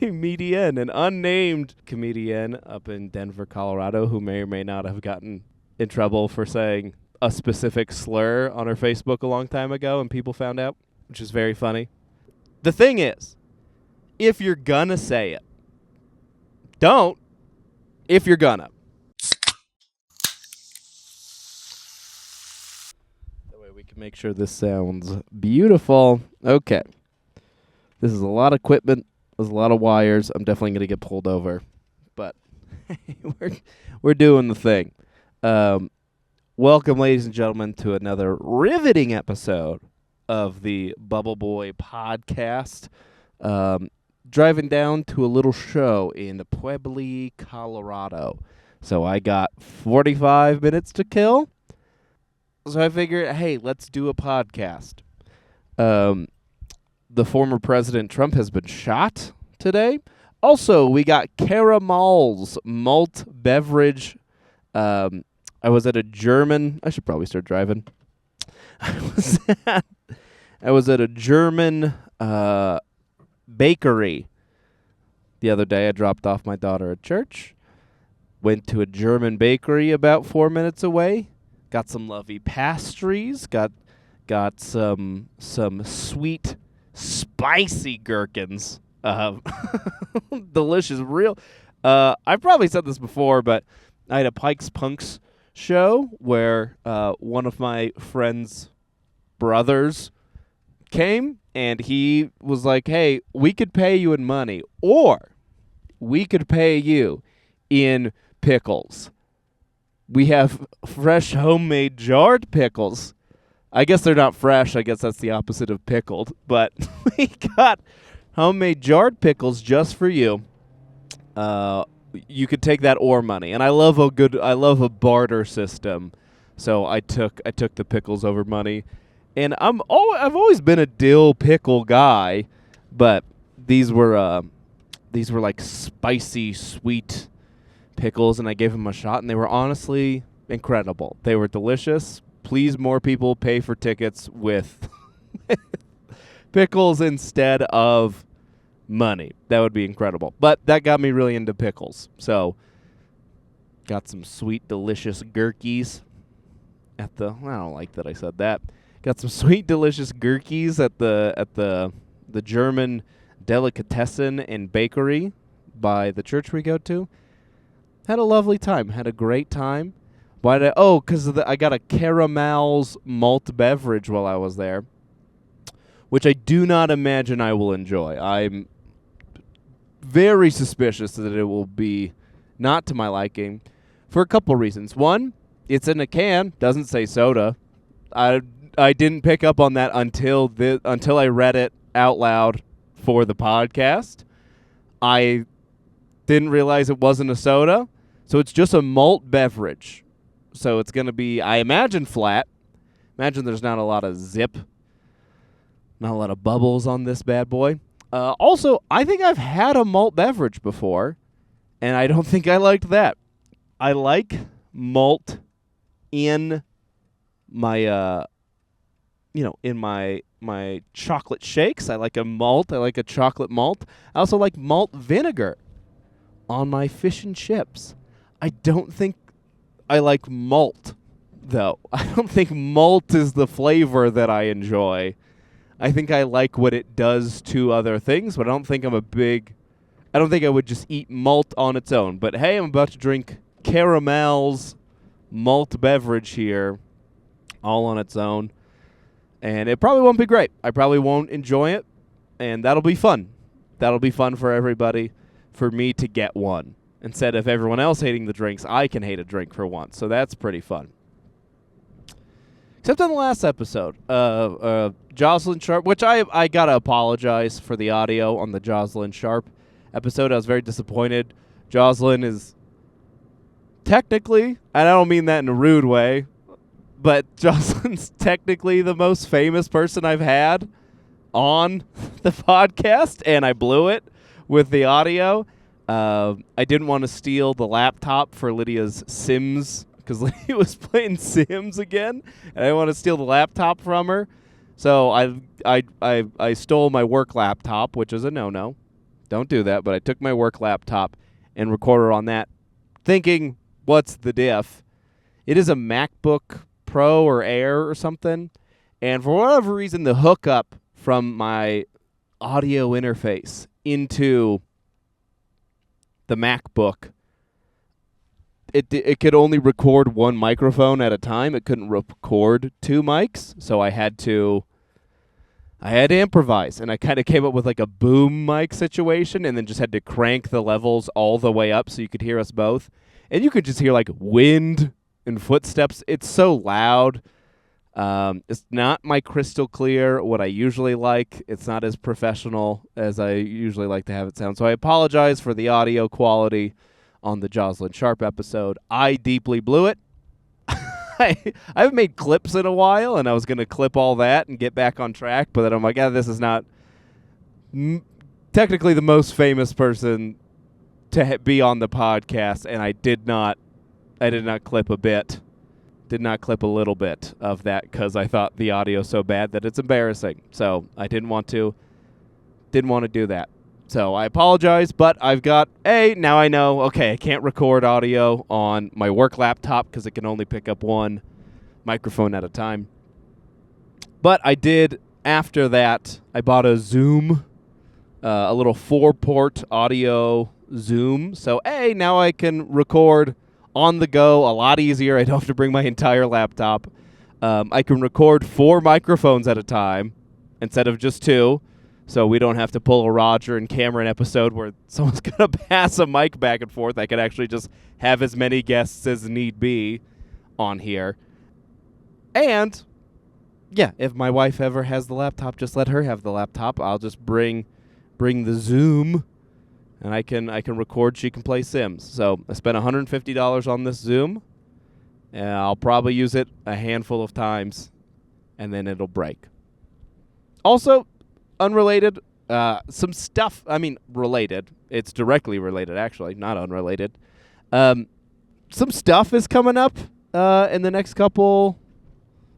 comedian, an unnamed comedian up in Denver, Colorado, who may or may not have gotten in trouble for saying a specific slur on her Facebook a long time ago, and people found out, which is very funny. The thing is, if you're gonna say it, don't if you're gonna. That way we can make sure this sounds beautiful. Okay. This is a lot of equipment. There's a lot of wires. I'm definitely going to get pulled over. But we're doing the thing. Welcome, ladies and gentlemen, to another riveting episode of the Bubble Boy podcast. Driving down to a little show in Pueblo, Colorado. So I got 45 minutes to kill. So I figured, hey, let's do a podcast. The former President Trump has been shot today. Also, we got Karamalz Malt Beverage. I was at a German... I should probably start driving. I was at a German bakery the other day. I dropped off my daughter at church. Went to a German bakery about 4 minutes away. Got some lovely pastries. Got some sweet, spicy gherkins. Delicious. Real. I've probably said this before, but I had a Pike's Punks show where one of my friend's brothers came, and he was like, hey, we could pay you in money, or we could pay you in pickles. We have fresh homemade jarred pickles. I guess they're not fresh. I guess that's the opposite of pickled. But we got homemade jarred pickles just for you. You could take that or money. And I love a barter system. So I took the pickles over money. And I've always been a dill pickle guy, but these were like spicy, sweet pickles, and I gave them a shot, and they were honestly incredible. They were delicious. Please, more people pay for tickets with pickles instead of money. That would be incredible. But that got me really into pickles. So, got some sweet, delicious gherkins at the... I don't like that I said that. Got some sweet, delicious gherkins at the German delicatessen and bakery by the church we go to. Had a lovely time. Had a great time. Why did I... because I got a Karamalz Malt Beverage while I was there, which I do not imagine I will enjoy. I'm very suspicious that it will be not to my liking for a couple reasons. One, it's in a can. Doesn't say soda. I didn't pick up on that until I read it out loud for the podcast. I didn't realize it wasn't a soda. So it's just a malt beverage. So it's going to be, I imagine, flat. Imagine there's not a lot of zip. Not a lot of bubbles on this bad boy. Also, I think I've had a malt beverage before, and I don't think I liked that. I like malt in my, in my chocolate shakes. I like a malt. I like a chocolate malt. I also like malt vinegar on my fish and chips. I don't think I like malt, though. I don't think malt is the flavor that I enjoy. I think I like what it does to other things, but I don't think I would just eat malt on its own. But hey, I'm about to drink Karamalz Malt Beverage here, all on its own. And it probably won't be great. I probably won't enjoy it, and that'll be fun. That'll be fun for everybody, for me to get one. Instead of everyone else hating the drinks, I can hate a drink for once. So that's pretty fun. Except on the last episode, Jocelyn Sharp, which I got to apologize for the audio on the Jocelyn Sharp episode. I was very disappointed. Jocelyn is technically, and I don't mean that in a rude way, but Jocelyn's technically the most famous person I've had on the podcast, and I blew it with the audio. I didn't want to steal the laptop for Lydia's Sims, because Lydia was playing Sims again, and I didn't want to steal the laptop from her. So I stole my work laptop, which is a no-no. Don't do that. But I took my work laptop and recorded on that, thinking, what's the diff? It is a MacBook Pro or Air or something. And for whatever reason, the hookup from my audio interface into the MacBook, it could only record one microphone at a time. It couldn't record two mics, so I had to improvise, and I kind of came up with like a boom mic situation, and then just had to crank the levels all the way up so you could hear us both. And you could just hear like wind and footsteps. It's so loud. It's not my crystal clear, what I usually like. It's not as professional as I usually like to have it sound. So I apologize for the audio quality on the Jocelyn Sharp episode. I deeply blew it. I haven't made clips in a while, and I was going to clip all that and get back on track, but then I'm like, this is not technically the most famous person to be on the podcast, and I did not clip a bit. Did not clip a little bit of that because I thought the audio so bad that it's embarrassing. So I didn't want to do that. So I apologize, but now I know, okay, I can't record audio on my work laptop because it can only pick up one microphone at a time. But I did, after that, I bought a Zoom, a little 4-port audio Zoom. So, now I can record on the go a lot easier. I don't have to bring my entire laptop. I can record 4 microphones at a time instead of just 2. So we don't have to pull a Roger and Cameron episode where someone's going to pass a mic back and forth. I could actually just have as many guests as need be on here. And, if my wife ever has the laptop, just let her have the laptop. I'll just bring the Zoom, and I can record. She can play Sims. So I spent $150 on this Zoom, and I'll probably use it a handful of times, and then it'll break. Also, unrelated, some stuff, related. It's directly related, actually, not unrelated. Some stuff is coming up in the next couple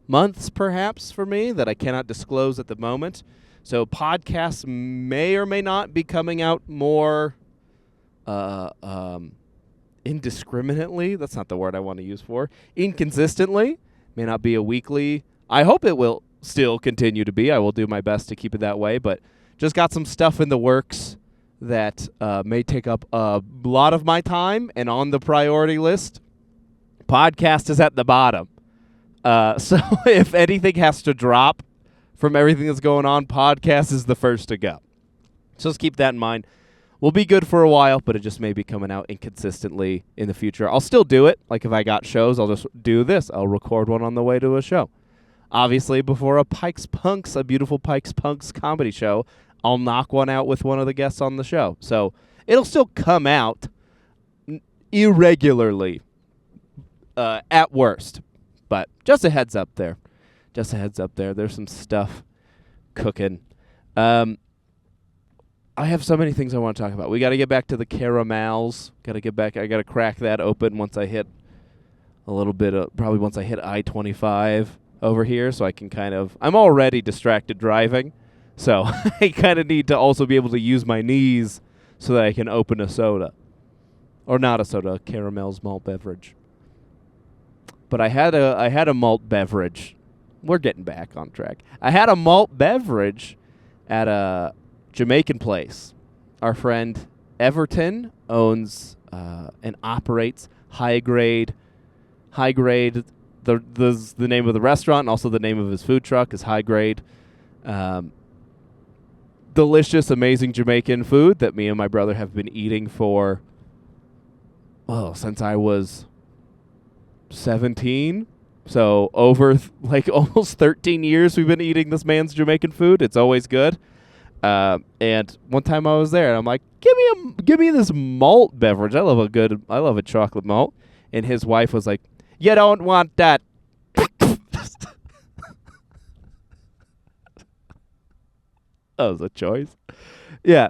months, perhaps, for me that I cannot disclose at the moment. So podcasts may or may not be coming out more indiscriminately. That's not the word I want to use for. Inconsistently. May not be a weekly. I hope it will still continue to be. I will do my best to keep it that way, but just got some stuff in the works that may take up a lot of my time, and on the priority list, podcast is at the bottom. So if anything has to drop from everything that's going on, podcast is the first to go. So just keep that in mind. We'll be good for a while, but it just may be coming out inconsistently in the future. I'll still do it. Like if I got shows, I'll just do this. I'll record one on the way to a show. Obviously, before a beautiful Pikes Punks comedy show, I'll knock one out with one of the guests on the show. So it'll still come out irregularly at worst. But just a heads up there. There's some stuff cooking. I have so many things I want to talk about. We got to get back to the Karamalz. I got to crack that open once I hit a little bit of, probably once I hit I-25 over here, so I can I'm already distracted driving, so I kind of need to also be able to use my knees so that I can open a soda. Or not a soda, a Karamalz Malt Beverage. But I had a malt beverage. We're getting back on track. I had a malt beverage at a Jamaican place. Our friend Everton owns and operates High Grade. The name of the restaurant and also the name of his food truck is High Grade. Delicious, amazing Jamaican food that me and my brother have been eating for, since I was 17. So over almost 13 years we've been eating this man's Jamaican food. It's always good. And one time I was there and I'm like, give me this malt beverage. I love a chocolate malt. And his wife was like, you don't want that. That was a choice. Yeah.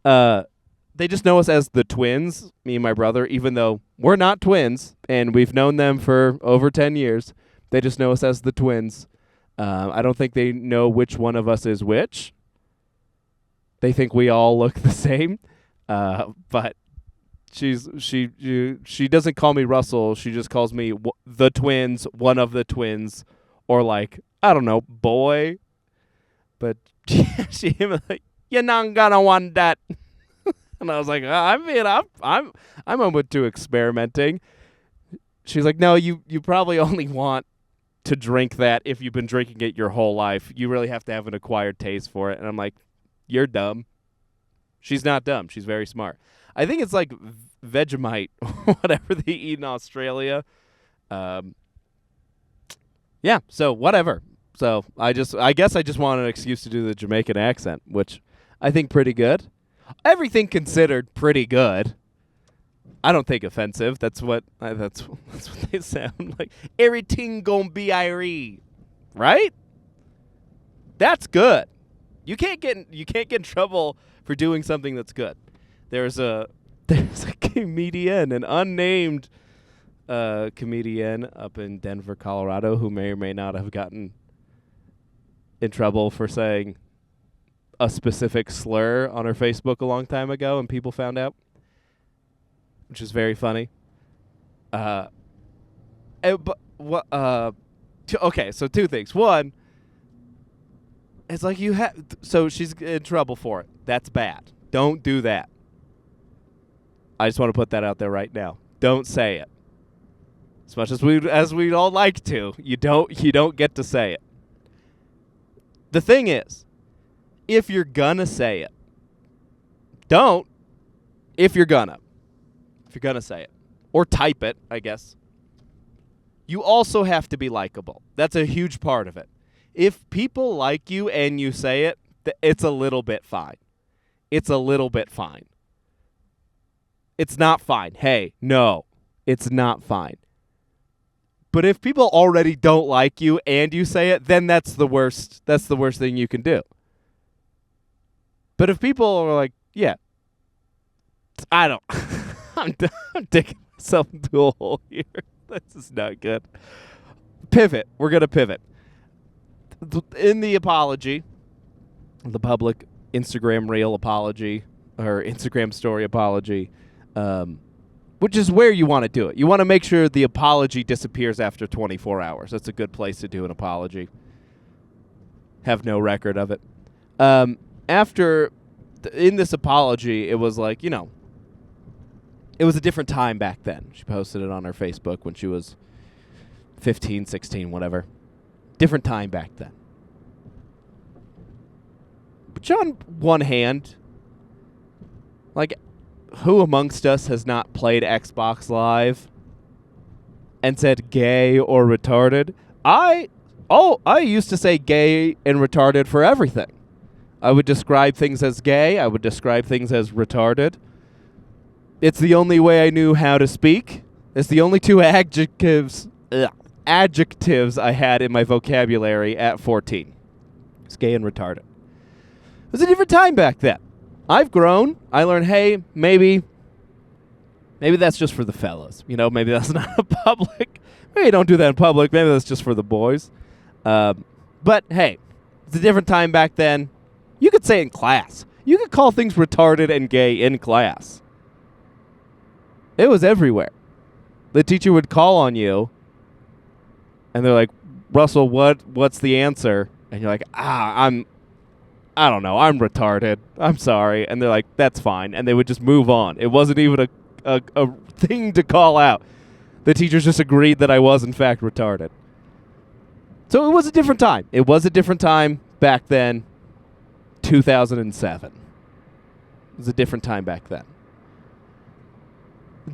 They just know us as the twins, me and my brother, even though we're not twins, and we've known them for over 10 years. They just know us as the twins. I don't think they know which one of us is which. They think we all look the same, but she doesn't call me Russell. She just calls me the twins, one of the twins, or like, I don't know, boy. But she was like, you're not gonna want that. And I was like, I'm open to experimenting. She's like, no, you probably only want to drink that if you've been drinking it your whole life. You really have to have an acquired taste for it. And I'm like, you're dumb. She's not dumb. She's very smart. I think it's like Vegemite, whatever they eat in Australia. Yeah, so whatever. So I guess I just wanted an excuse to do the Jamaican accent, which I think pretty good. Everything considered, pretty good. I don't think offensive. That's what they sound like. Everything gonna be Irie, right? That's good. You can't get in trouble for doing something that's good. There's a comedian, an unnamed comedian up in Denver, Colorado, who may or may not have gotten in trouble for saying a specific slur on her Facebook a long time ago, and people found out, which is very funny. Okay, so two things. One, it's like so she's in trouble for it. That's bad. Don't do that. I just want to put that out there right now. Don't say it. As much as we'd all like to, you don't get to say it. The thing is, if you're gonna say it, don't. If you're gonna say it, or type it, I guess. You also have to be likable. That's a huge part of it. If people like you and you say it, it's a little bit fine. It's a little bit fine. It's not fine. Hey, no, it's not fine. But if people already don't like you and you say it, then that's the worst. That's the worst thing you can do. But if people are like, yeah, I'm digging myself into a hole here. This is not good. Pivot. We're going to pivot. In the apology, the public Instagram reel apology, or Instagram story apology, which is where you want to do it. You want to make sure the apology disappears after 24 hours. That's a good place to do an apology. Have no record of it. In this apology, it was like, it was a different time back then. She posted it on her Facebook when she was 15, 16, whatever. Different time back then. But on one hand, like, who amongst us has not played Xbox Live and said gay or retarded? I used to say gay and retarded for everything. I would describe things as gay. I would describe things as retarded. It's the only way I knew how to speak. It's the only two adjectives I had in my vocabulary at 14. It's gay and retarded. It was a different time back then. I've grown. I learned, hey, maybe that's just for the fellas. Maybe that's not a public. Maybe don't do that in public. Maybe that's just for the boys. But, hey, it's a different time back then. You could say in class. You could call things retarded and gay in class. It was everywhere. The teacher would call on you, and they're like, Russell, what's the answer? And you're like, I don't know. I'm retarded. I'm sorry. And they're like, that's fine. And they would just move on. It wasn't even a thing to call out. The teachers just agreed that I was, in fact, retarded. So it was a different time. It was a different time back then, 2007. It was a different time back then.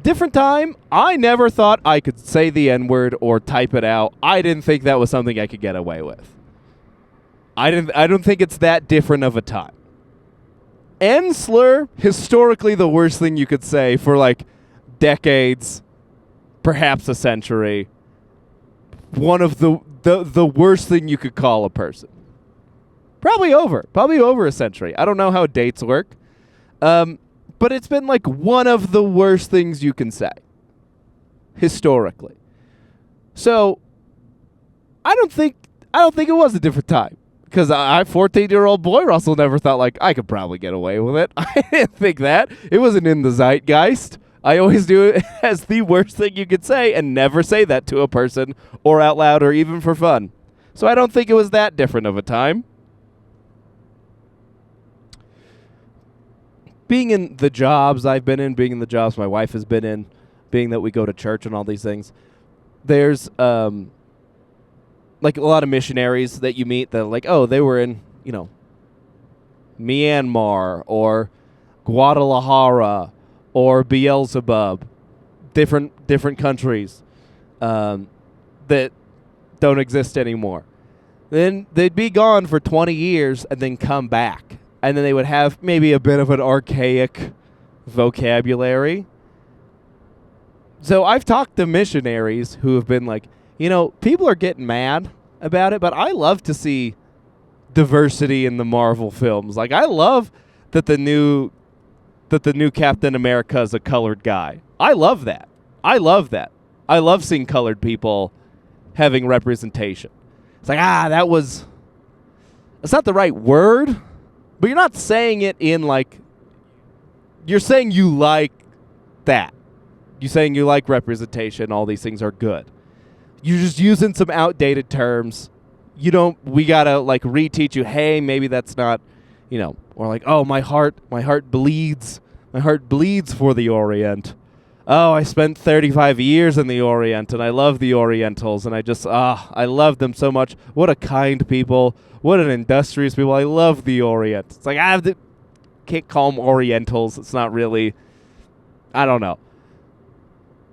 Different time, I never thought I could say the N-word or type it out. I didn't think that was something I could get away with. I don't think it's that different of a time. N-slur, historically the worst thing you could say for like decades, perhaps a century. One of the worst thing you could call a person. Probably over a century. I don't know how dates work. But it's been like one of the worst things you can say. Historically. So I don't think it was a different time. Because I 14-year-old boy Russell never thought, like, I could probably get away with it. I didn't think that. It wasn't in the zeitgeist. I always do it as the worst thing you could say and never say that to a person or out loud or even for fun. So I don't think it was that different of a time. Being in the jobs I've been in, being in the jobs my wife has been in, being that we go to church and all these things, there's like a lot of missionaries that you meet that are like, oh, they were in, Myanmar or Guadalajara or Beelzebub, different countries that don't exist anymore. Then they'd be gone for 20 years and then come back. And then they would have maybe a bit of an archaic vocabulary. So I've talked to missionaries who have been like, people are getting mad about it, but I love to see diversity in the Marvel films. Like, I love that the new Captain America is a colored guy. I love that. I love seeing colored people having representation. It's like, that's not the right word, but you're not saying it in like, you're saying you like that. You're saying you like representation. All these things are good. You're just using some outdated terms. We gotta like reteach you, hey, maybe that's not, or like, oh, my heart bleeds. My heart bleeds for the Orient. Oh, I spent 35 years in the Orient, and I love the Orientals, and I love them so much. What a kind people. What an industrious people. I love the Orient. It's like, can't call them Orientals. It's not really, I don't know.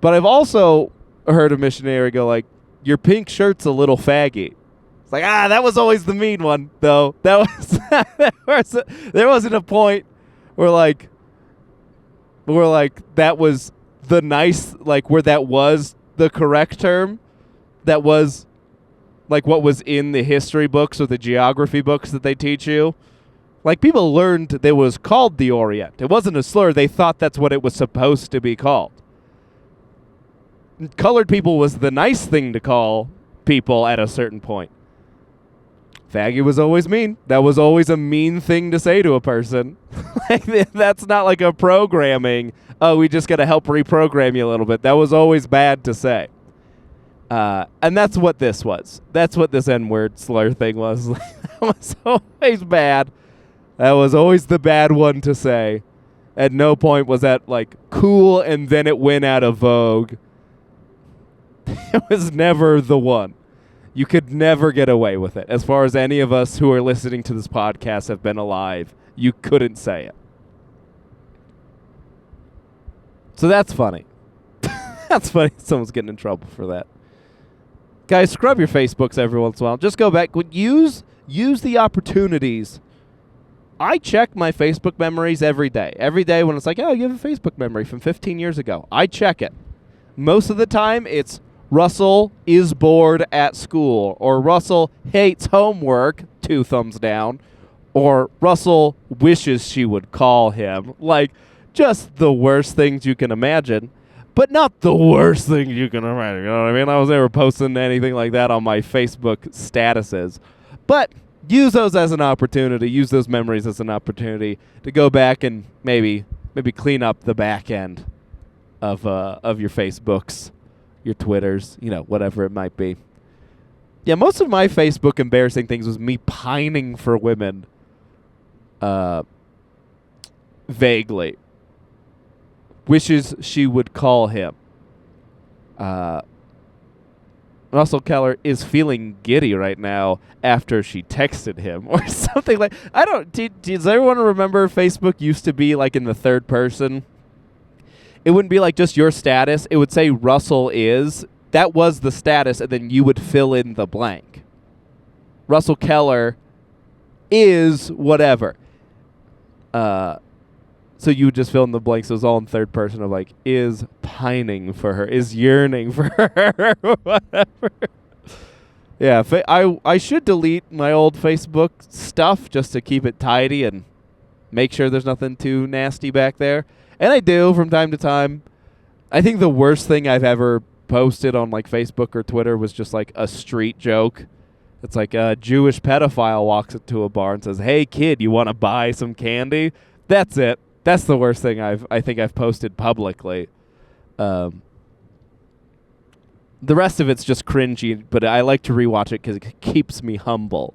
But I've also heard a missionary go like, your pink shirt's a little faggy. It's like, that was always the mean one, though. That was, there wasn't a point where that was the nice, like where that was the correct term. That was like what was in the history books or the geography books that they teach you. Like, people learned that it was called the Orient. It wasn't a slur. They thought that's what it was supposed to be called. Colored people was the nice thing to call people at a certain point. Faggy was always mean. That was always a mean thing to say to a person. That's not like a programming, oh, we just got to help reprogram you a little bit. That was always bad to say. And that's what this was. That's what this N-word slur thing was. That was always bad. That was always the bad one to say. At no point was that like cool and then it went out of vogue. It was never the one. You could never get away with it. As far as any of us who are listening to this podcast have been alive, you couldn't say it. So that's funny. That's funny. Someone's getting in trouble for that. Guys, scrub your Facebooks every once in a while. Just go back. Use the opportunities. I check my Facebook memories every day. Every day when it's like, oh, you have a Facebook memory from 15 years ago. I check it. Most of the time, it's Russell is bored at school, or Russell hates homework, 2 thumbs down, or Russell wishes she would call him. Like, just the worst things you can imagine, but not the worst thing you can imagine. You know what I mean? I was never posting anything like that on my Facebook statuses. But use those as an opportunity. Use those memories as an opportunity to go back and maybe clean up the back end of your Facebooks, your Twitters, whatever it might be. Yeah, most of my Facebook embarrassing things was me pining for women, vaguely. Wishes she would call him. Russell Keller is feeling giddy right now after she texted him or something like. I don't. Does everyone remember Facebook used to be like in the third person? It wouldn't be like just your status. It would say Russell is. That was the status, and then you would fill in the blank. Russell Keller is whatever. So you would just fill in the blanks. So it was all in third person of like, is pining for her, is yearning for her, whatever. Yeah, I should delete my old Facebook stuff just to keep it tidy and make sure there's nothing too nasty back there. And I do from time to time. I think the worst thing I've ever posted on like Facebook or Twitter was just like a street joke It's like a Jewish pedophile walks into a bar and says, "Hey kid, you want to buy some candy?" That's it. That's the worst thing I think I've posted publicly. The rest of it's just cringy, but I like to rewatch it because it keeps me humble.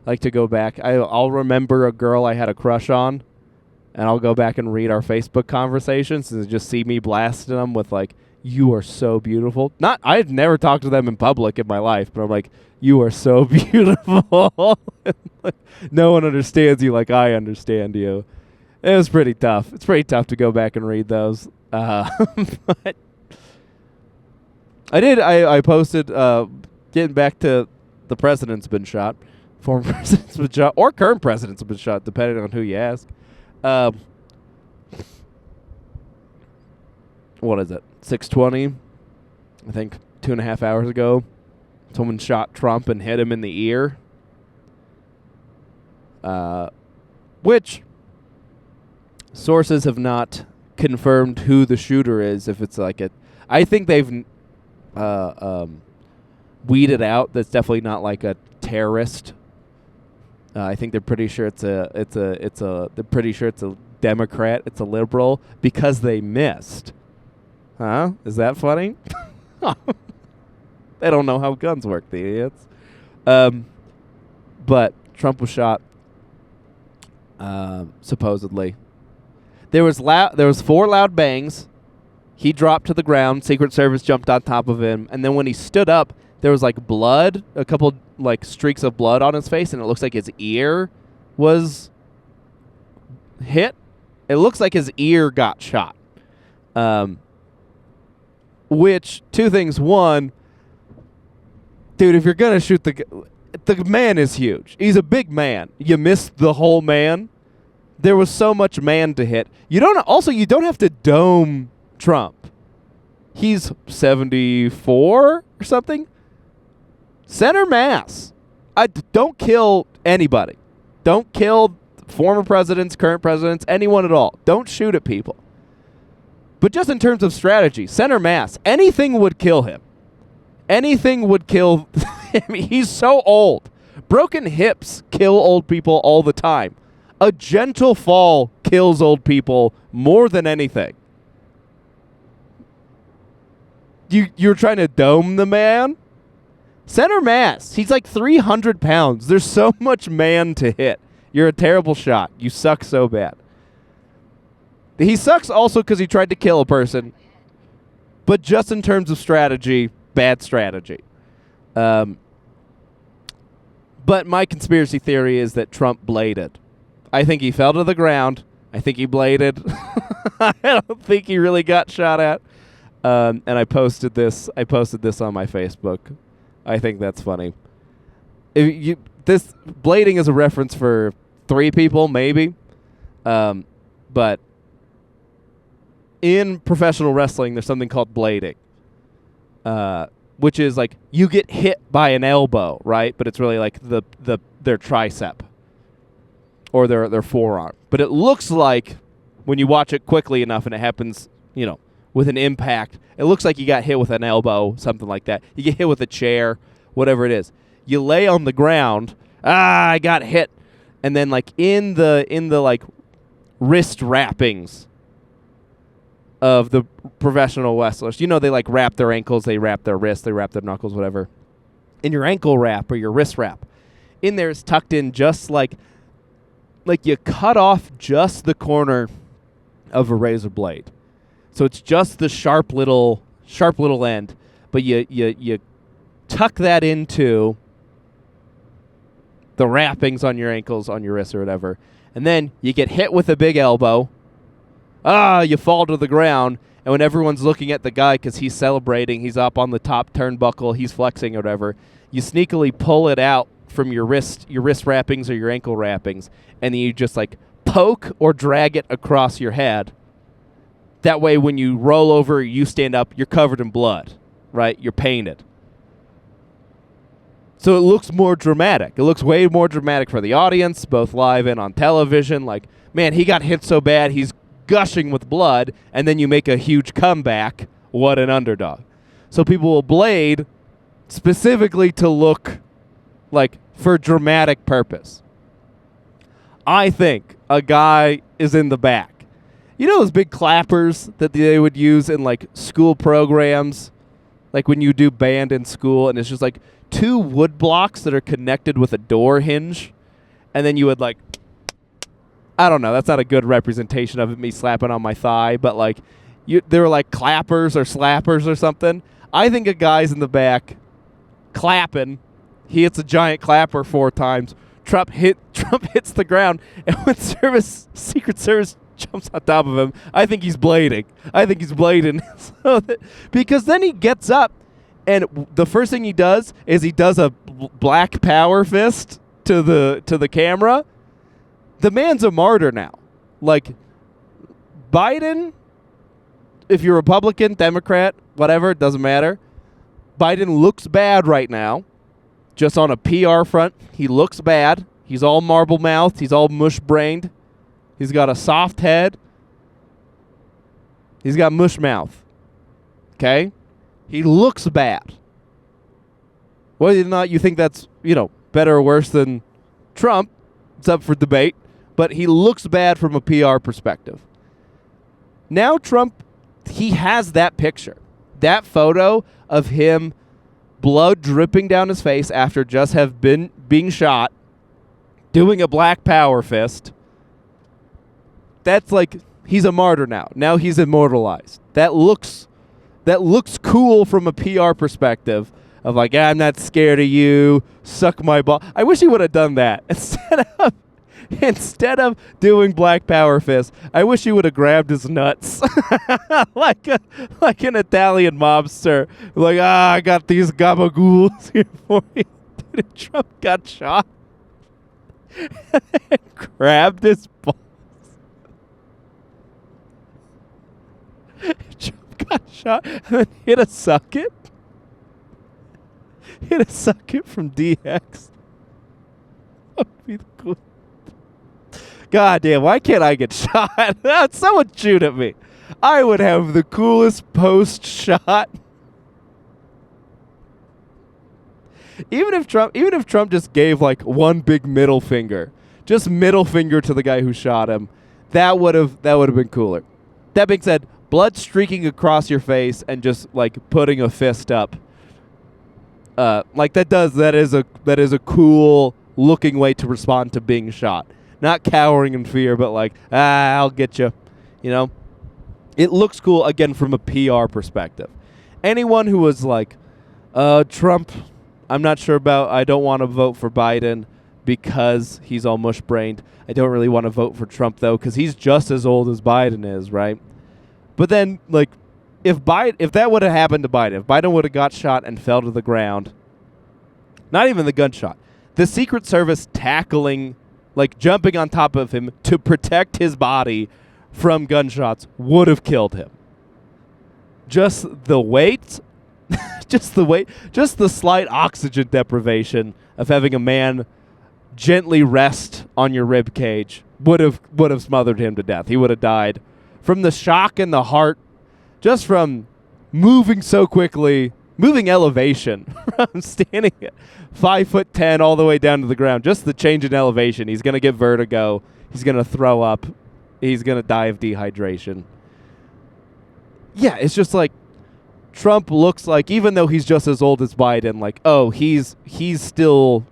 I like to go back. I'll remember a girl I had a crush on, and I'll go back and read our Facebook conversations and just see me blasting them with like, "You are so beautiful." I've never talked to them in public in my life, but I'm like, "You are so beautiful." No one understands you like I understand you. It was pretty tough. It's pretty tough to go back and read those. But I posted, getting back to the president's been shot, former president's been shot, or current president's been shot, depending on who you ask. What is it? 6:20, I think 2.5 hours ago. Someone shot Trump and hit him in the ear. Which sources have not confirmed who the shooter is. If it's like I think they've weeded out. That's definitely not like a terrorist. I think they're pretty sure they're pretty sure it's a Democrat. It's a liberal because they missed. Huh? Is that funny? They don't know how guns work, the idiots. But Trump was shot. Supposedly, there was 4 loud bangs. He dropped to the ground. Secret Service jumped on top of him, and then when he stood up, there was like blood, a couple like streaks of blood on his face, and it looks like his ear was hit. It looks like his ear got shot. Which, two things. One, dude, if you're gonna shoot the man is huge. He's a big man. You missed the whole man. There was so much man to hit. You don't have to dome Trump. He's 74 or something. Center mass. Don't kill anybody. Don't kill former presidents, current presidents, anyone at all. Don't shoot at people. But just in terms of strategy, center mass, anything would kill him. Anything would kill him. He's so old. Broken hips kill old people all the time. A gentle fall kills old people more than anything. You're trying to dome the man? Center mass. He's like 300 pounds. There's so much man to hit. You're a terrible shot. You suck so bad. He sucks also because he tried to kill a person. But just in terms of strategy, bad strategy. But my conspiracy theory is that Trump bladed. I think he fell to the ground. I think he bladed. I don't think he really got shot at. And I posted this on my Facebook. I think that's funny. This blading is a reference for 3 people, maybe. But in professional wrestling, there's something called blading, which is like you get hit by an elbow, right? But it's really like their tricep or their forearm. But it looks like when you watch it quickly enough and it happens, with an impact, it looks like you got hit with an elbow, something like that. You get hit with a chair, whatever it is. You lay on the ground. I got hit, and then like in the like wrist wrappings of the professional wrestlers, they like wrap their ankles, they wrap their wrists, they wrap their knuckles, whatever. In your ankle wrap or your wrist wrap, in there is tucked in just like you cut off just the corner of a razor blade. So it's just the sharp little end, but you tuck that into the wrappings on your ankles, on your wrists or whatever, and then you get hit with a big elbow. You fall to the ground, and when everyone's looking at the guy because he's celebrating, he's up on the top turnbuckle, he's flexing or whatever, you sneakily pull it out from your wrist wrappings or your ankle wrappings, and then you just like poke or drag it across your head. That way, when you roll over, you stand up, you're covered in blood, right? You're painted. So it looks more dramatic. It looks way more dramatic for the audience, both live and on television. Like, man, he got hit so bad, he's gushing with blood, and then you make a huge comeback. What an underdog. So people will blade specifically to look like for dramatic purpose. I think a guy is in the back. You know those big clappers that they would use in like school programs, like when you do band in school, and it's just like two wood blocks that are connected with a door hinge, and then you would like, I don't know, that's not a good representation of me slapping on my thigh, but like they were like clappers or slappers or something. I think a guy's in the back clapping. He hits a giant clapper 4 times. Trump hits the ground, and when Secret Service jumps on top of him, I think he's blading. Because then he gets up, and the first thing he does is he does a black power fist to the camera. The man's a martyr now. Like, Biden, if you're Republican, Democrat, whatever, it doesn't matter. Biden looks bad right now. Just on a PR front, he looks bad. He's all marble-mouthed. He's all mush-brained. He's got a soft head. He's got mush mouth. Okay? He looks bad. Whether or not you think that's, better or worse than Trump, it's up for debate. But he looks bad from a PR perspective. Now Trump, he has that picture. That photo of him, blood dripping down his face after just being shot, doing a black power fist. That's like, he's a martyr now. Now he's immortalized. That looks cool from a PR perspective of like, I'm not scared of you, suck my ball. I wish he would have done that. Instead of doing black power fist, I wish he would have grabbed his nuts like an Italian mobster. Like, I got these gabagools here for you. Dude, Trump got shot and grabbed his balls. Trump got shot and then hit a sucket. From DX. That would be the cool. God damn, why can't I get shot? Someone shoot at me. I would have the coolest post shot. Even if Trump just gave like one big middle finger, just middle finger to the guy who shot him, that would have been cooler. That being said, blood streaking across your face and just like putting a fist up, like that is a cool looking way to respond to being shot. Not cowering in fear, but like, I'll get you. It looks cool, again, from a PR perspective. Anyone who was like, Trump, I'm not sure about, I don't want to vote for Biden because he's all mush-brained. I don't really want to vote for Trump, though, because he's just as old as Biden is, right? But then, like, if that would have happened to Biden, if Biden would have got shot and fell to the ground, not even the gunshot, the Secret Service tackling, like jumping on top of him to protect his body from gunshots would have killed him. Just the weight, just the slight oxygen deprivation of having a man gently rest on your rib cage would have smothered him to death. He would have died from the shock in the heart, just from moving so quickly, moving elevation from standing at 5'10" all the way down to the ground. Just the change in elevation. He's going to get vertigo. He's going to throw up. He's going to die of dehydration. Yeah, it's just like Trump looks like, even though he's just as old as Biden, like, oh, he's still,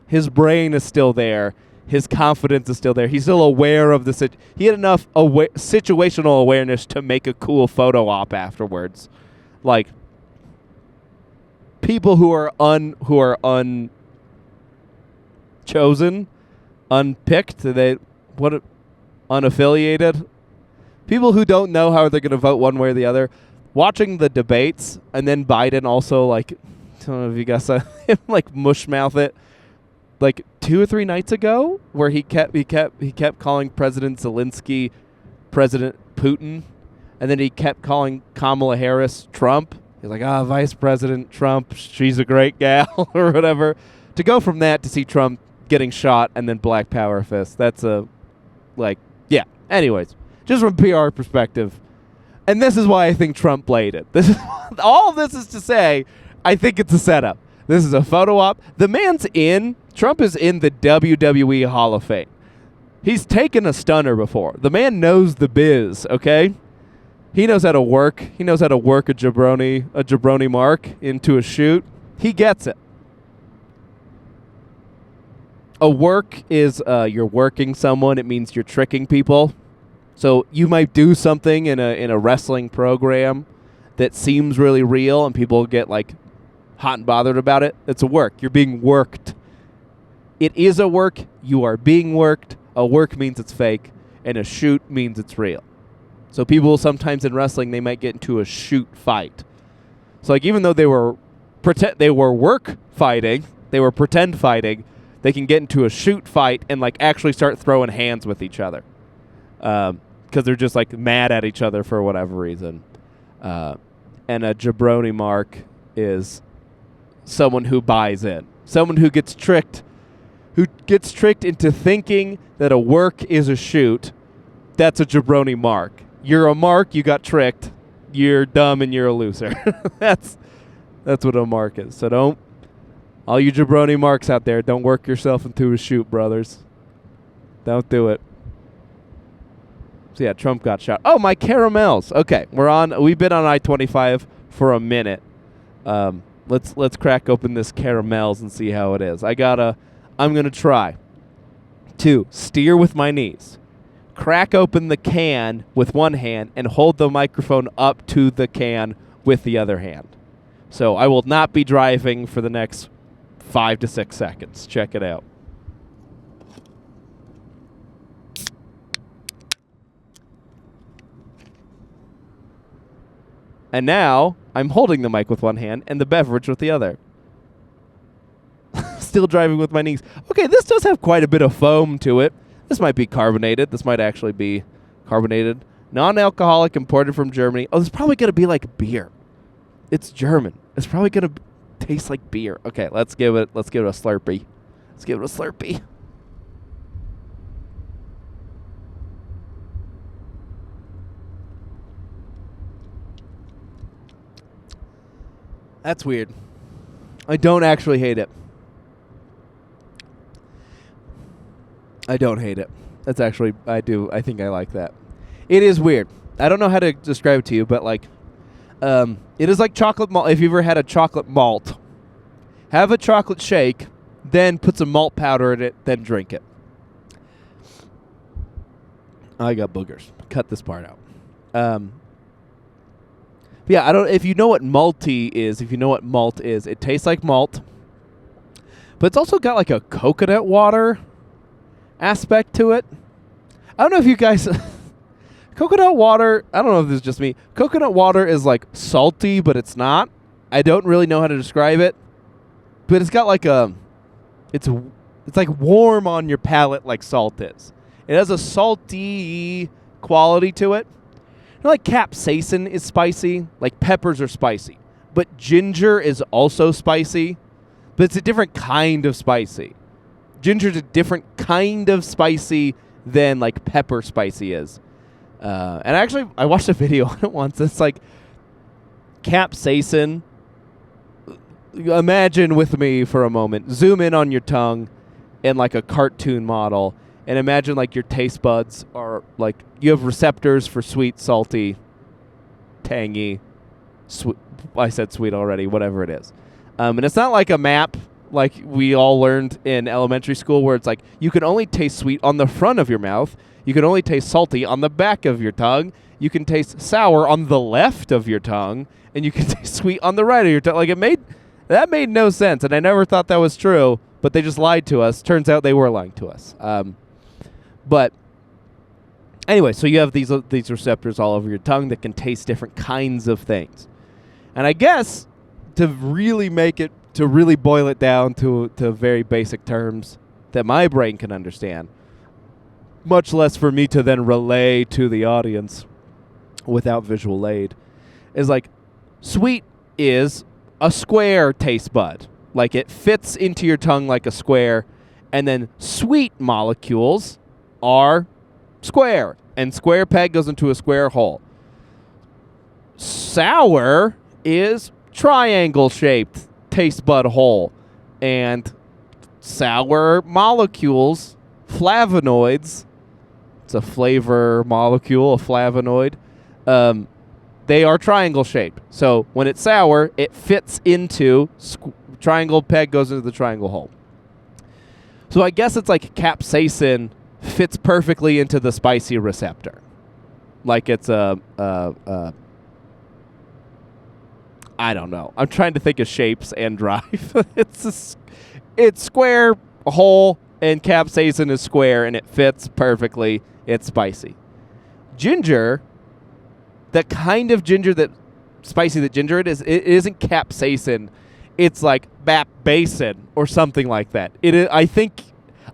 his brain is still there. His confidence is still there. He's still aware of the he had enough situational awareness to make a cool photo op afterwards. Like, people who are unchosen, unpicked, unaffiliated, people who don't know how they're going to vote one way or the other, watching the debates, and then Biden also, like, I don't know if you guys saw him like mush mouth it, like 2 or 3 nights ago, where he kept calling President Zelensky President Putin, and then he kept calling Kamala Harris Trump. He's like, Vice President Trump, she's a great gal, or whatever. To go from that to see Trump getting shot and then black power fist, that's yeah. Anyways, just from a PR perspective, and this is why I think Trump played it. All of this is to say, I think it's a setup. This is a photo op. The man's in. Trump is in the WWE Hall of Fame. He's taken a stunner before. The man knows the biz, okay? He knows how to work. He knows how to work a jabroni mark into a shoot. He gets it. A work is you're working someone. It means you're tricking people. So you might do something in a wrestling program that seems really real, and people get like hot and bothered about it. It's a work. You're being worked. It is a work. You are being worked. A work means it's fake, and a shoot means it's real. So people sometimes in wrestling, they might get into a shoot fight. So like even though they were work fighting, they were pretend fighting, they can get into a shoot fight and like actually start throwing hands with each other. Because they're just like mad at each other for whatever reason. And a jabroni mark is someone who buys in. Someone who gets tricked into thinking that a work is a shoot. That's a jabroni mark. You're a mark, you got tricked. You're dumb and you're a loser. That's what a mark is. So don't, all you jabroni marks out there, don't work yourself into a shoot, brothers. Don't do it. So yeah, Trump got shot. Oh, my Karamalz. Okay, we've been on I-25 for a minute. Let's crack open this Karamalz and see how it is. I'm gonna try to steer with my knees, crack open the can with one hand, and hold the microphone up to the can with the other hand. So I will not be driving for the next 5 to 6 seconds. Check it out. And now I'm holding the mic with one hand and the beverage with the other. Still driving with my knees. Okay, this does have quite a bit of foam to it. This might be carbonated. This might actually be carbonated. Non-alcoholic, imported from Germany. Oh, this is probably going to be like beer. It's German. It's probably going to taste like beer. Okay, let's give it a Slurpee. Let's give it a Slurpee. That's weird. I don't actually hate it. I don't hate it. That's actually, I do. I think I like that. It is weird. I don't know how to describe it to you, but like, it is like chocolate malt. If you've ever had a chocolate malt, have a chocolate shake, then put some malt powder in it, then drink it. I got boogers. Cut this part out. Yeah, if you know what malty is, if you know what malt is, it tastes like malt, but it's also got like a coconut water aspect to it. I don't know if you guys... Coconut water, I don't know if this is just me. Coconut water is like salty, but it's not. I don't really know how to describe it, but it's got like it's like warm on your palate like salt is. It has a salty quality to it. You know, like capsaicin is spicy, like peppers are spicy, but ginger is also spicy, but it's a different kind of spicy. Ginger's a different kind of spicy than like pepper spicy is. And actually, I watched a video on it once. It's like capsaicin. Imagine with me for a moment. Zoom in on your tongue in like a cartoon model. And imagine like your taste buds are like, you have receptors for sweet, salty, tangy, sweet. I said sweet already, whatever it is. And it's not like a map like we all learned in elementary school where it's like you can only taste sweet on the front of your mouth. You can only taste salty on the back of your tongue. You can taste sour on the left of your tongue. And you can taste sweet on the right of your tongue. Like that made no sense. And I never thought that was true, but they just lied to us. Turns out they were lying to us. But anyway, so you have these receptors all over your tongue that can taste different kinds of things. And I guess to really boil it down to very basic terms that my brain can understand, much less for me to then relay to the audience without visual aid, is like sweet is a square taste bud. Like it fits into your tongue like a square, and then sweet molecules are square, and square peg goes into a square hole. Sour is triangle-shaped taste bud hole. And sour molecules, flavonoids, it's a flavor molecule, a flavonoid, they are triangle shaped. So when it's sour, it fits into triangle peg goes into the triangle hole. So I guess it's like capsaicin fits perfectly into the spicy receptor. Like it's I don't know. I'm trying to think of shapes and drive. It's square, hole, and capsaicin is square, and it fits perfectly. It's spicy. Ginger, the kind of ginger that spicy that ginger it isn't capsaicin. It's like bapbasin or something like that. I think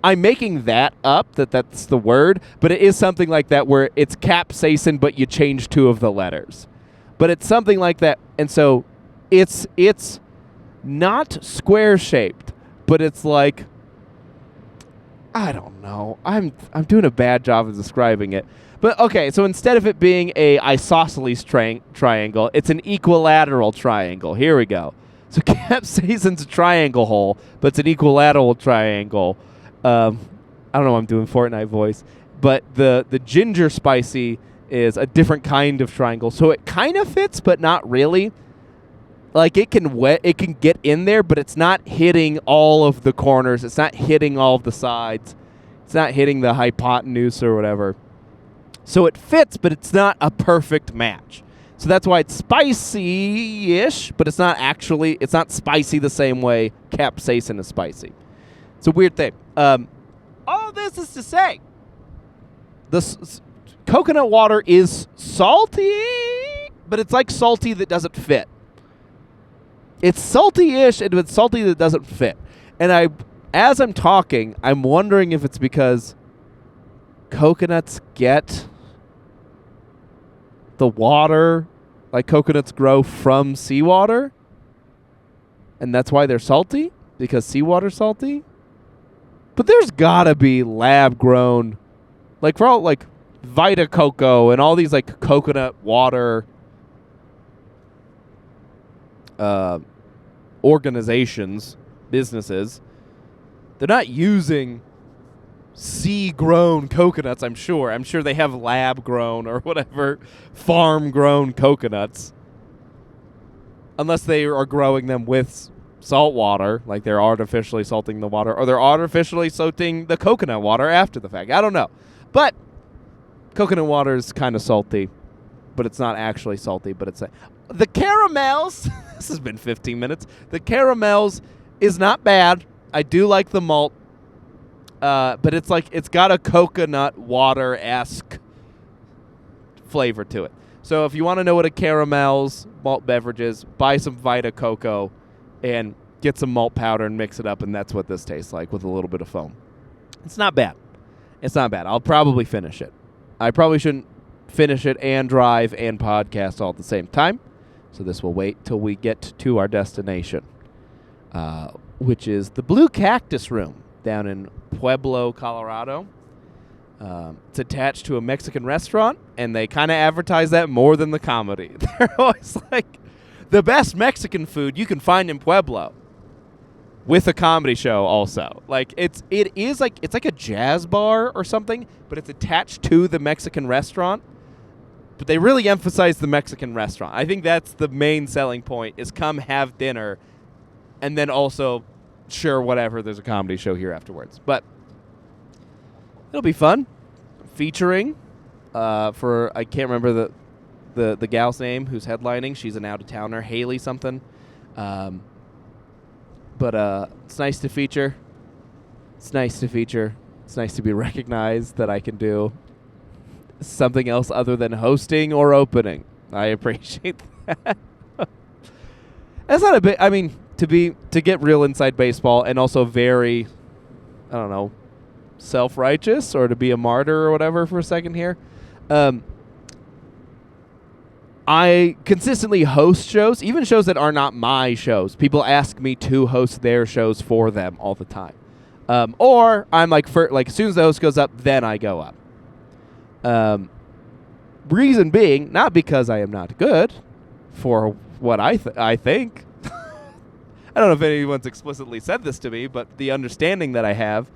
I'm making that up, that's the word, but it is something like that where it's capsaicin, but you change 2 of the letters. But it's something like that, and so it's not square-shaped, but it's like, I don't know. I'm doing a bad job of describing it. But, okay, so instead of it being a isosceles triangle, it's an equilateral triangle. Here we go. So capsaicin's a triangle hole, but it's an equilateral triangle. I don't know why I'm doing Fortnite voice. But the ginger spicy is a different kind of triangle. So it kind of fits, but not really. Like it can get in there, but it's not hitting all of the corners. It's not hitting all of the sides. It's not hitting the hypotenuse or whatever. So it fits, but it's not a perfect match. So that's why it's spicy-ish, but it's not spicy the same way capsaicin is spicy. It's a weird thing. All this is to say, coconut water is salty, but it's like salty that doesn't fit. It's salty-ish, and it's salty that doesn't fit. And as I'm talking, I'm wondering if it's because coconuts get the water, like coconuts grow from seawater, and that's why they're salty, because seawater's salty. But there's gotta be lab-grown, like for all like Vita Coco and all these like coconut water organizations, businesses. They're not using sea-grown coconuts, I'm sure. I'm sure they have lab-grown or whatever, farm-grown coconuts. Unless they are growing them with salt water, like they're artificially salting the water, or they're artificially salting the coconut water after the fact. I don't know. But coconut water is kind of salty, but it's not actually salty, but it's the Karamalz, this has been 15 minutes. The Karamalz is not bad. I do like the malt. But it's got a coconut water-esque flavor to it. So if you want to know what a Karamalz malt beverage is, buy some Vita Coco and get some malt powder and mix it up, and that's what this tastes like with a little bit of foam. It's not bad. It's not bad. I'll probably finish it. I probably shouldn't finish it and drive and podcast all at the same time. So this will wait till we get to our destination, which is the Blue Cactus Room down in Pueblo, Colorado. It's attached to a Mexican restaurant, and they kind of advertise that more than the comedy. They're always like, the best Mexican food you can find in Pueblo, with a comedy show also. Like it's like a jazz bar or something, but it's attached to the Mexican restaurant. But they really emphasize the Mexican restaurant. I think that's the main selling point, is come have dinner, and then also, sure, whatever, there's a comedy show here afterwards. But it'll be fun. Featuring for, I can't remember the gal's name who's headlining. She's an out-of-towner, Haley something. But it's nice to feature. It's nice to feature. It's nice to be recognized that I can do something else other than hosting or opening. I appreciate that. That's not a bit, I mean, to get real inside baseball, and also very, I don't know, self-righteous, or to be a martyr or whatever for a second here. I consistently host shows, even shows that are not my shows. People ask me to host their shows for them all the time. Or I'm like, as soon as the host goes up, then I go up. Reason being, not because I am not good for what I think. I don't know if anyone's explicitly said this to me, but the understanding that I have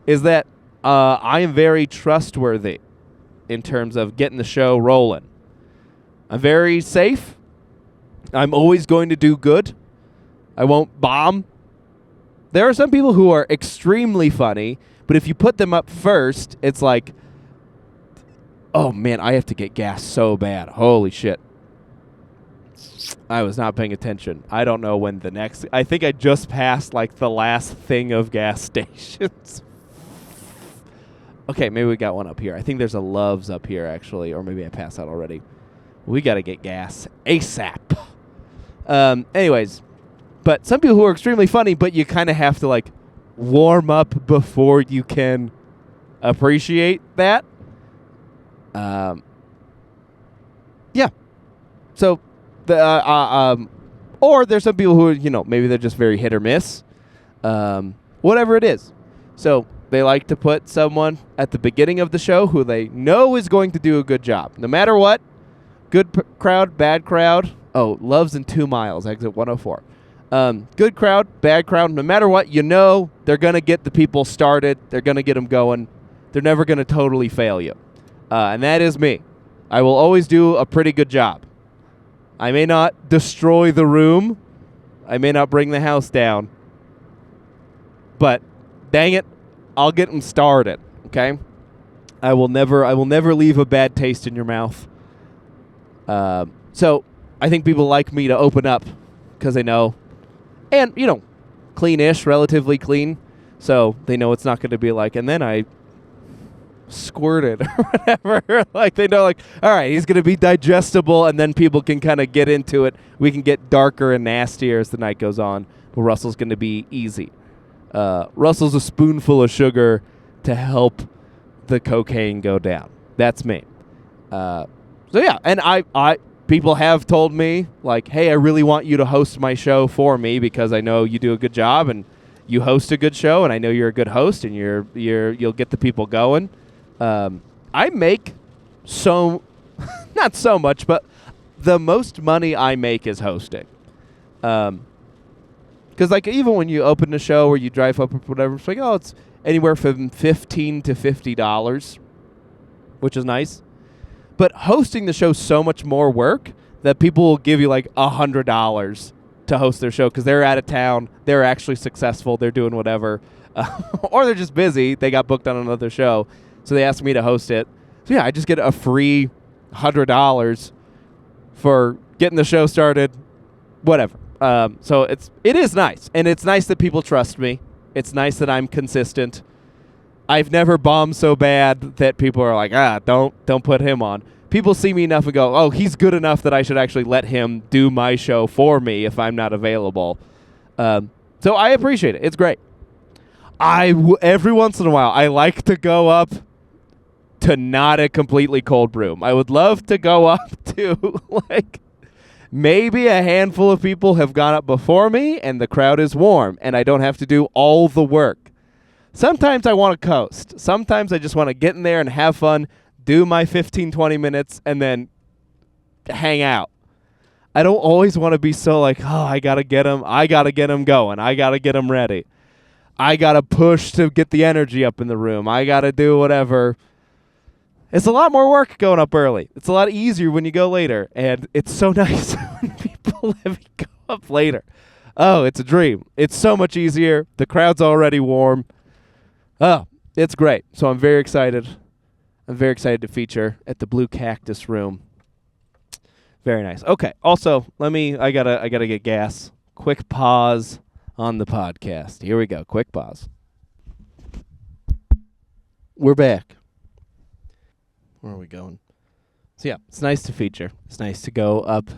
is that I am very trustworthy in terms of getting the show rolling. I'm very safe. I'm always going to do good. I won't bomb. There are some people who are extremely funny, but if you put them up first, it's like, oh man, I have to get gas so bad. Holy shit. I was not paying attention. I don't know when the next... I think I just passed like the last thing of gas stations. Okay, maybe we got one up here. I think there's a Love's up here, actually. Or maybe I passed out already. We got to get gas ASAP. Anyways, but some people who are extremely funny, but you kind of have to like warm up before you can appreciate that. Yeah. So... or there's some people who, maybe they're just very hit or miss. Whatever it is. So they like to put someone at the beginning of the show who they know is going to do a good job. No matter what. Good crowd, bad crowd. Oh, Love's in 2 miles, exit 104. Good crowd, bad crowd. No matter what, they're going to get the people started. They're going to get them going. They're never going to totally fail you. And that is me. I will always do a pretty good job. I may not destroy the room. I may not bring the house down. But dang it, I'll get them started, okay? I will never leave a bad taste in your mouth. So I think people like me to open up because they know. And, clean-ish, relatively clean. So they know it's not going to be like, and then I squirted or whatever. Like they know, like, all right, he's going to be digestible, and then people can kind of get into it. We can get darker and nastier as the night goes on, but Russell's going to be easy. Russell's a spoonful of sugar to help the cocaine go down. That's me. So yeah, and I people have told me, like, hey, I really want you to host my show for me because I know you do a good job and you host a good show, and I know you're a good host and you'll get the people going. I make not so much, but the most money I make is hosting. Because like even when you open a show or you drive up or whatever, it's like, oh, it's anywhere from $15 to $50, which is nice. But hosting the show is so much more work that people will give you like $100 to host their show because they're out of town, they're actually successful, they're doing whatever, or they're just busy, they got booked on another show. So they asked me to host it. So yeah, I just get a free $100 for getting the show started, whatever. So it is nice, and it's nice that people trust me. It's nice that I'm consistent. I've never bombed so bad that people are like, don't put him on. People see me enough and go, oh, he's good enough that I should actually let him do my show for me if I'm not available. So I appreciate it. It's great. Every once in a while, I like to go up to not a completely cold room. I would love to go up to, like, maybe a handful of people have gone up before me and the crowd is warm and I don't have to do all the work. Sometimes I want to coast. Sometimes I just want to get in there and have fun, do my 15, 20 minutes, and then hang out. I don't always want to be so like, oh, I got to get them. I got to get them going. I got to get them ready. I got to push to get the energy up in the room. I got to do whatever. It's a lot more work going up early. It's a lot easier when you go later. And it's so nice when people let me go up later. Oh, it's a dream. It's so much easier. The crowd's already warm. Oh, it's great. So I'm very excited. I'm very excited to feature at the Blue Cactus Room. Very nice. Okay. Also, I gotta get gas. Quick pause on the podcast. Here we go. Quick pause. We're back. Where are we going? So yeah, it's nice to feature. It's nice to go up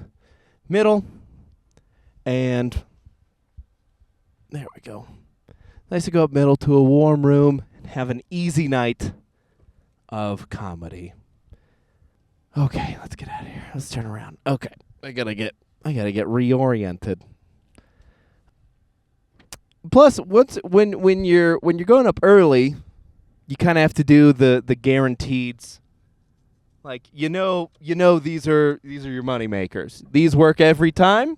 middle, and there we go. Nice to go up middle to a warm room and have an easy night of comedy. Okay, let's get out of here. Let's turn around. Okay, I gotta get reoriented. Plus, when you're going up early, you kind of have to do the guaranteeds. Like you know these are your money makers. These work every time.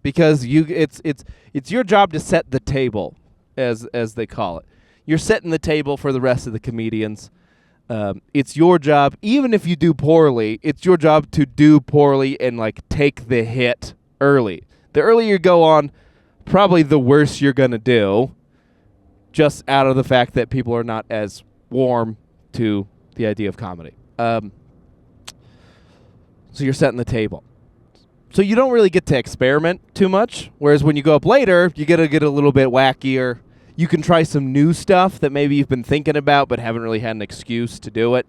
because it's your job to set the table, as they call it. You're setting the table for the rest of the comedians. It's your job, even if you do poorly, it's your job to do poorly and like take the hit early. The earlier you go on, probably the worse you're going to do, just out of the fact that people are not as warm to the idea of comedy. So you're setting the table. So you don't really get to experiment too much, whereas when you go up later, you get to get a little bit wackier. You can try some new stuff that maybe you've been thinking about but haven't really had an excuse to do it.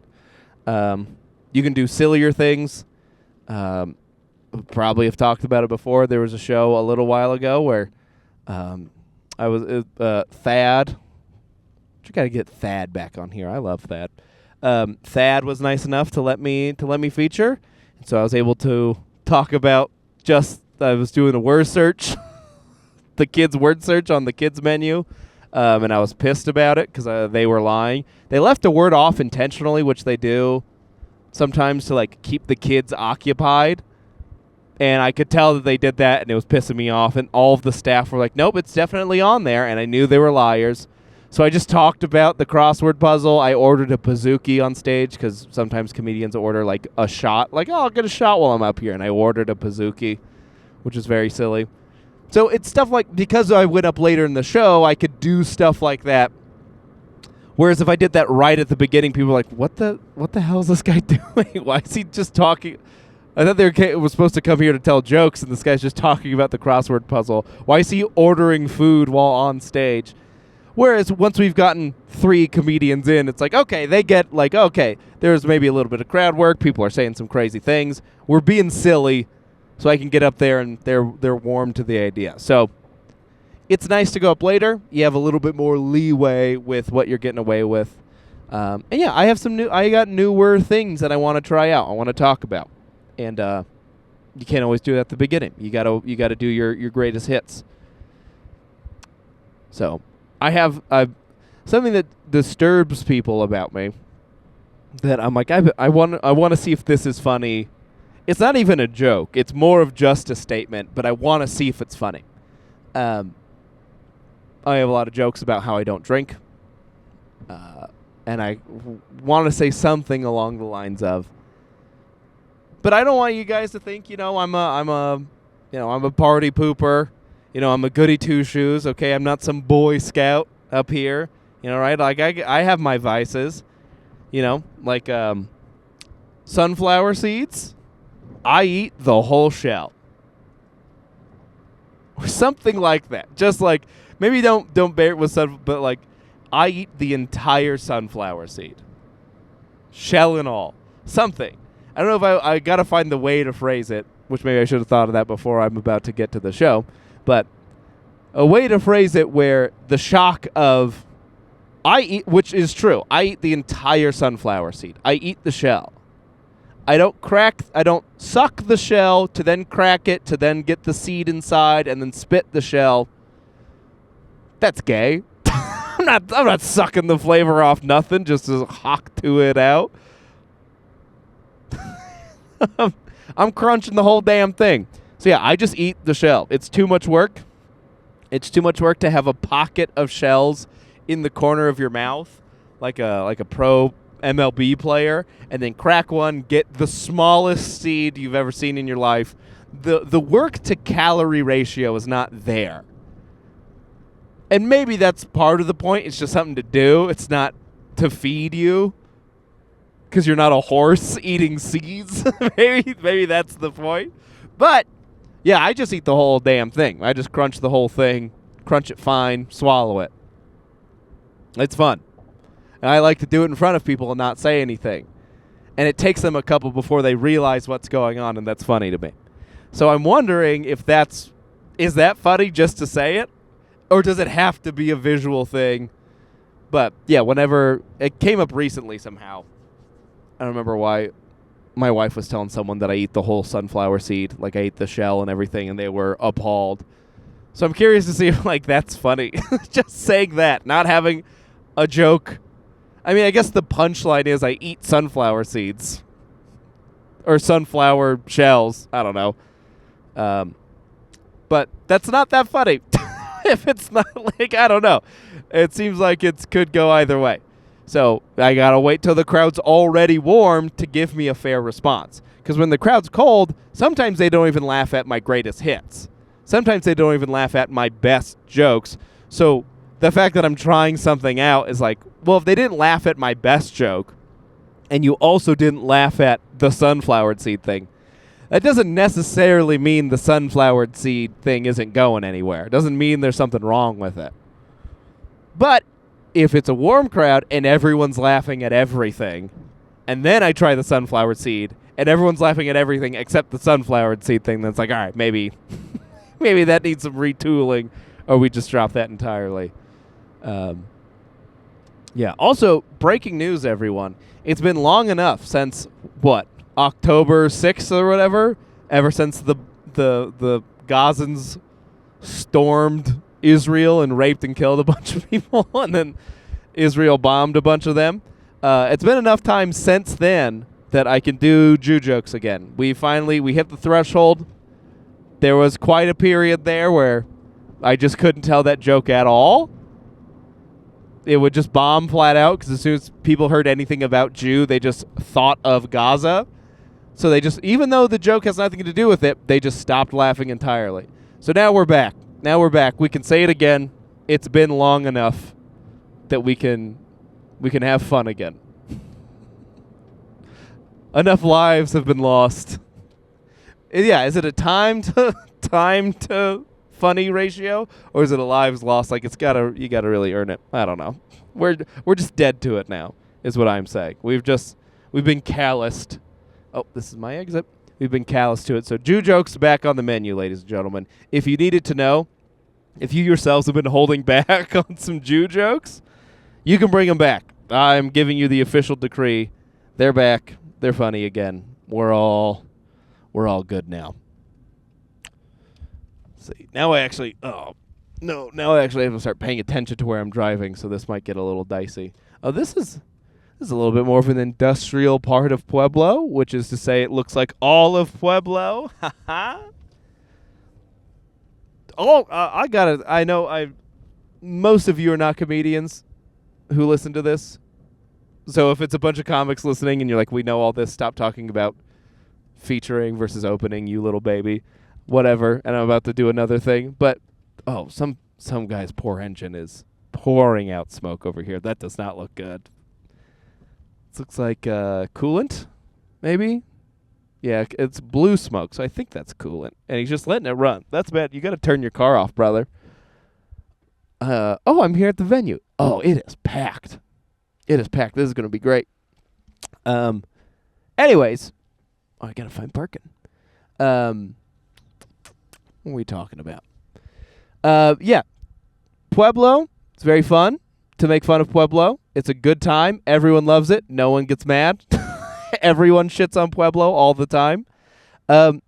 You can do sillier things. Probably have talked about it before. There was a show a little while ago where I was Thad. You got to get Thad back on here. I love Thad. Thad was nice enough to let me feature, and so I was able to talk about I was doing a word search, the kids' word search on the kids menu, and I was pissed about it because they were lying. They left a word off intentionally, which they do sometimes to like keep the kids occupied. And I could tell that they did that, and it was pissing me off. And all of the staff were like, nope, it's definitely on there. And I knew they were liars. So I just talked about the crossword puzzle. I ordered a Pizookie on stage because sometimes comedians order like a shot. Like, oh, I'll get a shot while I'm up here. And I ordered a Pizookie, which is very silly. So it's stuff like, because I went up later in the show, I could do stuff like that. Whereas if I did that right at the beginning, people were like, what the hell is this guy doing? Why is he just talking? I thought they were supposed to come here to tell jokes, and this guy's just talking about the crossword puzzle. Why is he ordering food while on stage? Whereas once we've gotten 3 comedians in, it's like, okay, they get like, okay, there's maybe a little bit of crowd work. People are saying some crazy things. We're being silly, so I can get up there, and they're warm to the idea. So it's nice to go up later. You have a little bit more leeway with what you're getting away with. And yeah, I got newer things that I want to try out. I want to talk about. And you can't always do it at the beginning. You gotta do your greatest hits. So I've something that disturbs people about me that I'm like, I want to see if this is funny. It's not even a joke. It's more of just a statement, but I want to see if it's funny. I have a lot of jokes about how I don't drink, and I want to say something along the lines of, but I don't want you guys to think, I'm a party pooper. I'm a goody two shoes. Okay, I'm not some Boy Scout up here. Right? Like I have my vices. Like sunflower seeds. I eat the whole shell, or something like that. Just like maybe don't bear it with but like I eat the entire sunflower seed, shell and all. Something. I don't know if I got to find the way to phrase it, which maybe I should have thought of that before I'm about to get to the show. But a way to phrase it where the shock of I eat, which is true, I eat the entire sunflower seed. I eat the shell. I don't suck the shell to then crack it, to then get the seed inside and then spit the shell. That's gay. I'm not sucking the flavor off nothing just to hawk to it out. I'm crunching the whole damn thing. So yeah, I just eat the shell. It's too much work. It's too much work to have a pocket of shells in the corner of your mouth, like a pro MLB player, and then crack one, get the smallest seed you've ever seen in your life. The work to calorie ratio is not there. And maybe that's part of the point. It's just something to do. It's not to feed you. Because you're not a horse eating seeds. maybe that's the point. But, yeah, I just eat the whole damn thing. I just crunch the whole thing, crunch it fine, swallow it. It's fun. And I like to do it in front of people and not say anything. And it takes them a couple before they realize what's going on, and that's funny to me. So I'm wondering if is that funny just to say it? Or does it have to be a visual thing? But, yeah, whenever it came up recently somehow. I don't remember why my wife was telling someone that I eat the whole sunflower seed, like I ate the shell and everything, and they were appalled. So I'm curious to see if that's funny. Just saying that, not having a joke. I mean, I guess the punchline is I eat sunflower seeds. Or sunflower shells. I don't know. But that's not that funny. If it's not like, I don't know. It seems like it could go either way. So I got to wait till the crowd's already warm to give me a fair response. Because when the crowd's cold, sometimes they don't even laugh at my greatest hits. Sometimes they don't even laugh at my best jokes. So the fact that I'm trying something out is like, well, if they didn't laugh at my best joke, and you also didn't laugh at the sunflower seed thing, that doesn't necessarily mean the sunflower seed thing isn't going anywhere. It doesn't mean there's something wrong with it. But if it's a warm crowd and everyone's laughing at everything, and then I try the sunflower seed and everyone's laughing at everything except the sunflower seed thing, then it's like, all right, maybe that needs some retooling, or we just drop that entirely. Yeah. Also, breaking news, everyone. It's been long enough since, October 6th or whatever, ever since the Gazans stormed Israel and raped and killed a bunch of people, and then Israel bombed a bunch of them. It's been enough time since then that I can do Jew jokes again. We hit the threshold. There was quite a period there where I just couldn't tell that joke at all. It would just bomb flat out, because as soon as people heard anything about Jew, they just thought of Gaza. So they just, even though the joke has nothing to do with it, they just stopped laughing entirely. So now we're back. We can say it again. It's been long enough that we can have fun again. Enough lives have been lost. Yeah, is it a time to funny ratio, or is it a lives lost? Like, you gotta really earn it. I don't know. We're just dead to it now, is what I'm saying. We've been calloused. Oh, this is my exit. We've been callous to it. So Jew jokes back on the menu, ladies and gentlemen. If you needed to know, if you yourselves have been holding back on some Jew jokes, you can bring them back. I'm giving you the official decree. They're back. They're funny again. We're all good now. Let's see. Now I actually have to start paying attention to where I'm driving, so this might get a little dicey. Oh, this is a little bit more of an industrial part of Pueblo, which is to say it looks like all of Pueblo. I know most of you are not comedians who listen to this. So if it's a bunch of comics listening and you're like, we know all this, stop talking about featuring versus opening, you little baby, whatever, and I'm about to do another thing. But, some guy's poor engine is pouring out smoke over here. That does not look good. This looks like coolant, maybe? Yeah, it's blue smoke, so I think that's coolant. And he's just letting it run. That's bad. You got to turn your car off, brother. I'm here at the venue. Oh, it is packed. It is packed. This is going to be great. Anyways, I got to find parking. What are we talking about? Yeah. Pueblo, it's very fun to make fun of Pueblo. It's a good time. Everyone loves it. No one gets mad. Everyone shits on Pueblo all the time. One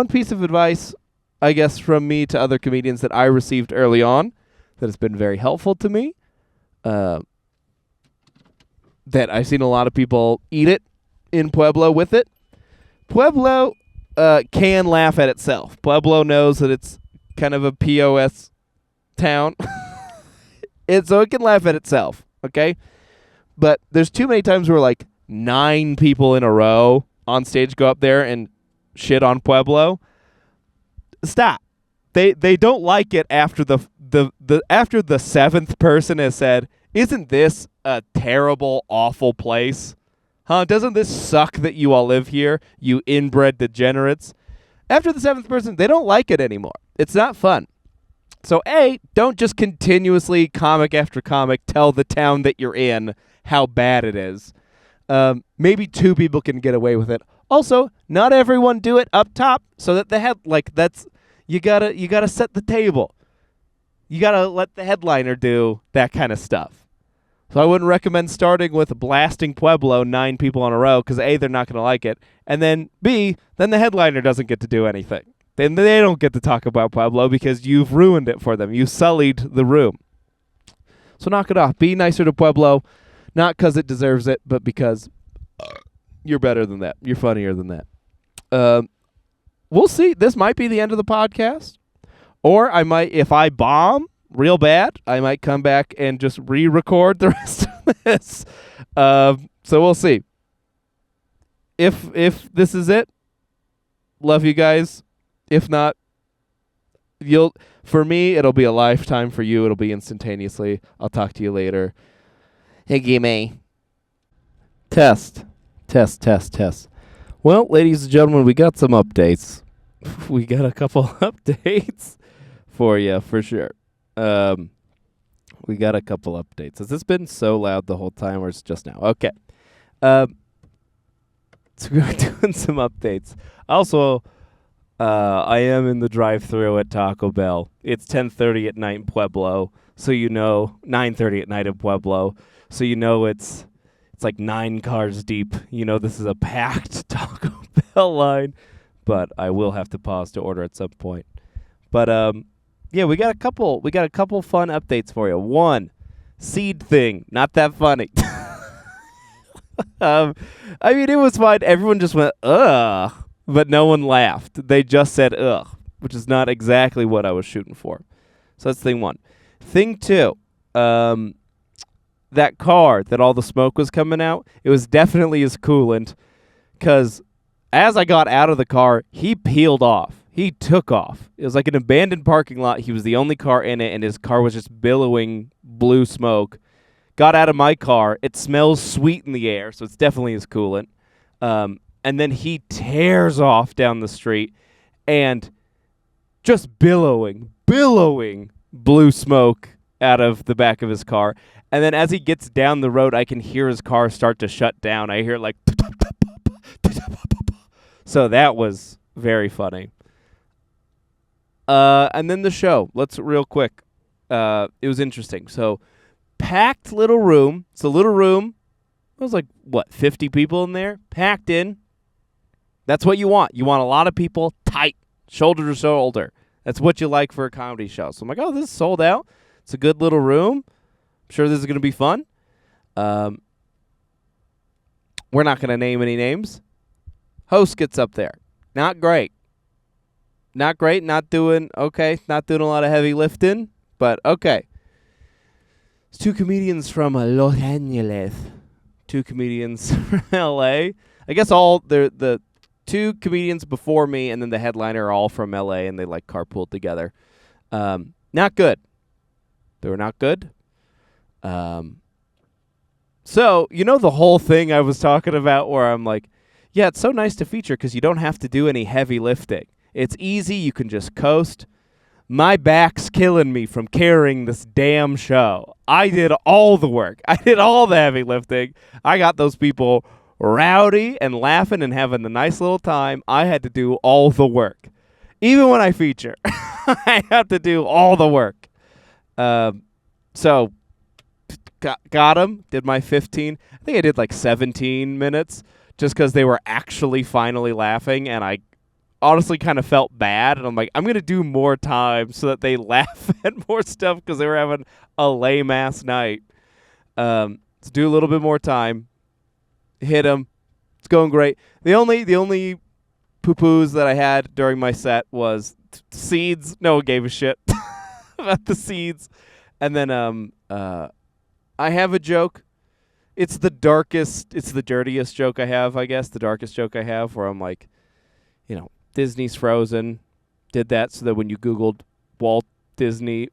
piece of advice, I guess, from me to other comedians that I received early on that has been very helpful to me, that I've seen a lot of people eat it in Pueblo with it. Pueblo can laugh at itself. Pueblo knows that it's kind of a POS town. So it can laugh at itself, okay? But there's too many times where, 9 people in a row on stage go up there and shit on Pueblo. Stop. They don't like it after the 7th person has said, "Isn't this a terrible, awful place? Huh? Doesn't this suck that you all live here, you inbred degenerates?" After the 7th person, they don't like it anymore. It's not fun. So don't just continuously, comic after comic, tell the town that you're in how bad it is. Maybe 2 people can get away with it. Also, not everyone do it up top, so that you gotta set the table. You gotta let the headliner do that kind of stuff. So I wouldn't recommend starting with blasting Pueblo 9 people in a row, because A, they're not gonna like it, and then B, then the headliner doesn't get to do anything. Then they don't get to talk about Pueblo because you've ruined it for them. You sullied the room. So knock it off. Be nicer to Pueblo, not because it deserves it, but because You're better than that. You're funnier than that. We'll see. This might be the end of the podcast. Or I might, if I bomb real bad, I might come back and just re-record the rest of this. So we'll see. If this is it, love you guys. If not, for me, it'll be a lifetime. For you, it'll be instantaneously. I'll talk to you later. Hey, gimme. Test. Well, ladies and gentlemen, we got some updates. We got a couple updates for you, for sure. We got a couple updates. Has this been so loud the whole time, or it's just now? Okay. So we're doing some updates. Also, I am in the drive-thru at Taco Bell. It's 10:30 at night in Pueblo, so 9:30 at night in Pueblo, so it's like 9 cars deep. This is a packed Taco Bell line, but I will have to pause to order at some point. But yeah, we got a couple fun updates for you. One, seed thing, not that funny. It was fine. Everyone just went, ugh, but no one laughed. They just said, ugh, which is not exactly what I was shooting for. So that's thing one. Thing two, that car that all the smoke was coming out, it was definitely his coolant, because as I got out of the car, he peeled off. He took off. It was like an abandoned parking lot. He was the only car in it, and his car was just billowing blue smoke. Got out of my car. It smells sweet in the air, so it's definitely his coolant. And then he tears off down the street and just billowing blue smoke out of the back of his car. And then as he gets down the road, I can hear his car start to shut down. I hear like... So that was very funny. And then the show. Let's real quick. It was interesting. So, packed little room. It's a little room. It was like, 50 people in there? Packed in. That's what you want. You want a lot of people tight, shoulder to shoulder. That's what you like for a comedy show. So I'm like, this is sold out. It's a good little room. I'm sure this is going to be fun. We're not going to name any names. Host gets up there. Not great. Not doing a lot of heavy lifting, but okay. It's 2 comedians from Los Angeles. 2 comedians from L.A. I guess the 2 comedians before me and then the headliner are all from L.A. and they like carpooled together. Not good. They were not good. So, the whole thing I was talking about where I'm like, yeah, it's so nice to feature because you don't have to do any heavy lifting. It's easy. You can just coast. My back's killing me from carrying this damn show. I did all the work. I did all the heavy lifting. I got those people rowdy and laughing and having a nice little time. I had to do all the work. Even when I feature, I have to do all the work. So got him. Did my 15. I think I did like 17 minutes just because they were actually finally laughing, and I honestly kind of felt bad, and I'm like, I'm going to do more time so that they laugh at more stuff because they were having a lame-ass night. Let's do a little bit more time. Hit them. It's going great. The only poo-poos that I had during my set was seeds. No one gave a shit about the seeds. And then I have a joke. It's the dirtiest joke I have, I guess, the darkest joke I have, where I'm like, Disney's Frozen. Did that so that when you Googled Disney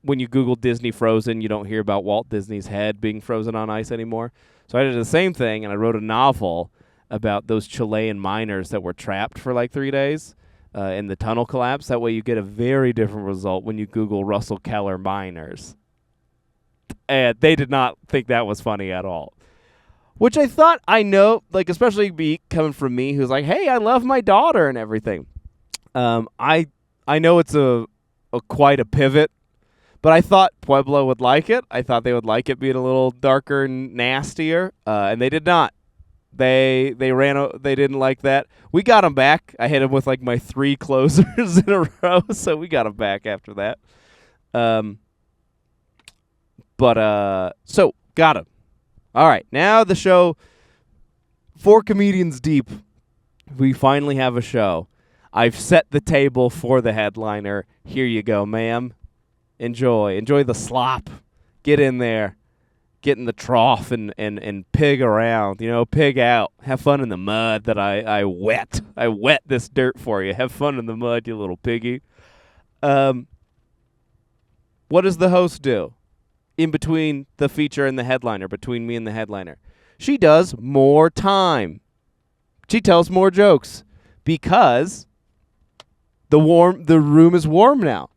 Frozen, you don't hear about Walt Disney's head being frozen on ice anymore. So I did the same thing, and I wrote a novel about those Chilean miners that were trapped for like 3 days in the tunnel collapse. That way you get a very different result when you Google Russell Keller miners. And they did not think that was funny at all. Which I thought, I know, like especially coming from me, who's like, hey, I love my daughter and everything. I know it's quite a pivot, but I thought Pueblo would like it. I thought they would like it being a little darker and nastier, and they did not. They didn't like that. We got them back. I hit them with like my 3 closers in a row, so we got them back after that. So got him. All right, now the show 4 comedians deep, we finally have a show. I've set the table for the headliner. Here you go, ma'am. Enjoy. Enjoy the slop. Get in there. Get in the trough and pig around. Pig out. Have fun in the mud that I wet. I wet this dirt for you. Have fun in the mud, you little piggy. What does the host do in between the feature and the headliner, between me and the headliner? She does more time. She tells more jokes because the room is warm now.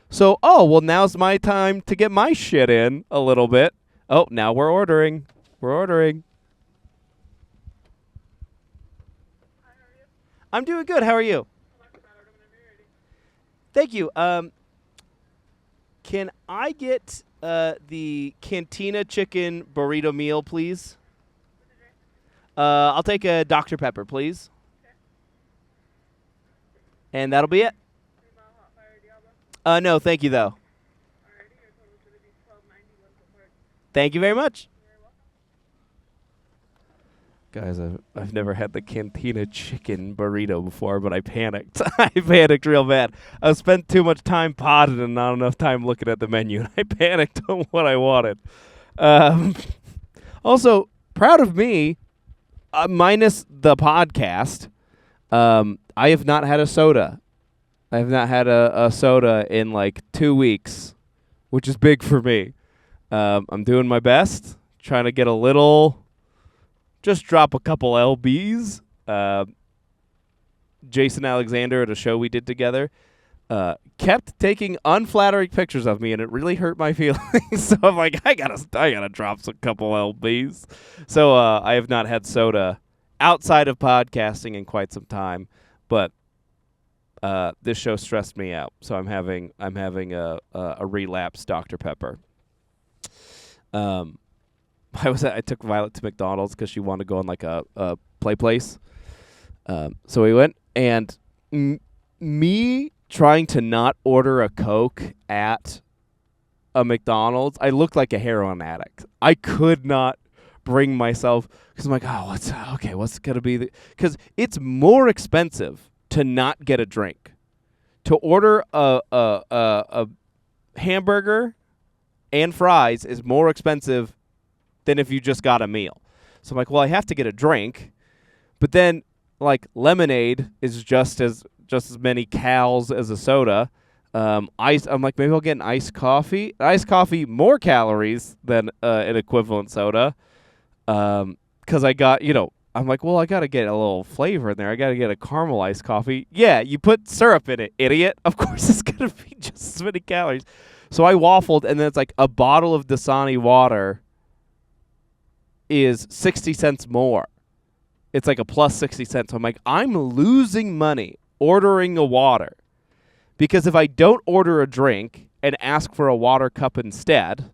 So, now's my time to get my shit in a little bit. Oh, now we're ordering. We're ordering. Hi, how are you? I'm doing good. How are you? Thank you. Can I get the Cantina chicken burrito meal, please? I'll take a Dr. Pepper, please. Okay. And that'll be it. 3 Mile Hot Fire Diablo. No, thank you, though. Alrighty, your total is going to be $12.90 once apart. Thank you very much. You're welcome. Guys, I've never had the Cantina chicken burrito before, but I panicked. I panicked real bad. I spent too much time potted and not enough time looking at the menu, and I panicked on what I wanted. Also, proud of me, minus the podcast, I have not had a soda. I have not had a soda in like 2 weeks, which is big for me. I'm doing my best, trying to get a little... Just drop a couple LBs. Jason Alexander at a show we did together kept taking unflattering pictures of me, and it really hurt my feelings. So I'm like, I gotta drop some couple LBs. So I have not had soda outside of podcasting in quite some time, but this show stressed me out. So I'm having a relapse Dr. Pepper. I took Violet to McDonald's because she wanted to go on like a play place. So we went, and me trying to not order a Coke at a McDonald's, I looked like a heroin addict. I could not bring myself because I'm like, what's gonna be? Because it's more expensive to not get a drink. To order a hamburger and fries is more expensive than if you just got a meal. So I'm like, well, I have to get a drink, but then like lemonade is just as many calories as a soda. I'm like, maybe I'll get an iced coffee. Iced coffee more calories than an equivalent soda. Because I got, I'm like, well, I got to get a little flavor in there. I got to get a caramel iced coffee. Yeah, you put syrup in it, idiot. Of course it's going to be just as many calories. So I waffled, and then it's like a bottle of Dasani water is 60 cents more. It's like a plus 60 cents. So I'm like, I'm losing money ordering a water. Because if I don't order a drink and ask for a water cup instead,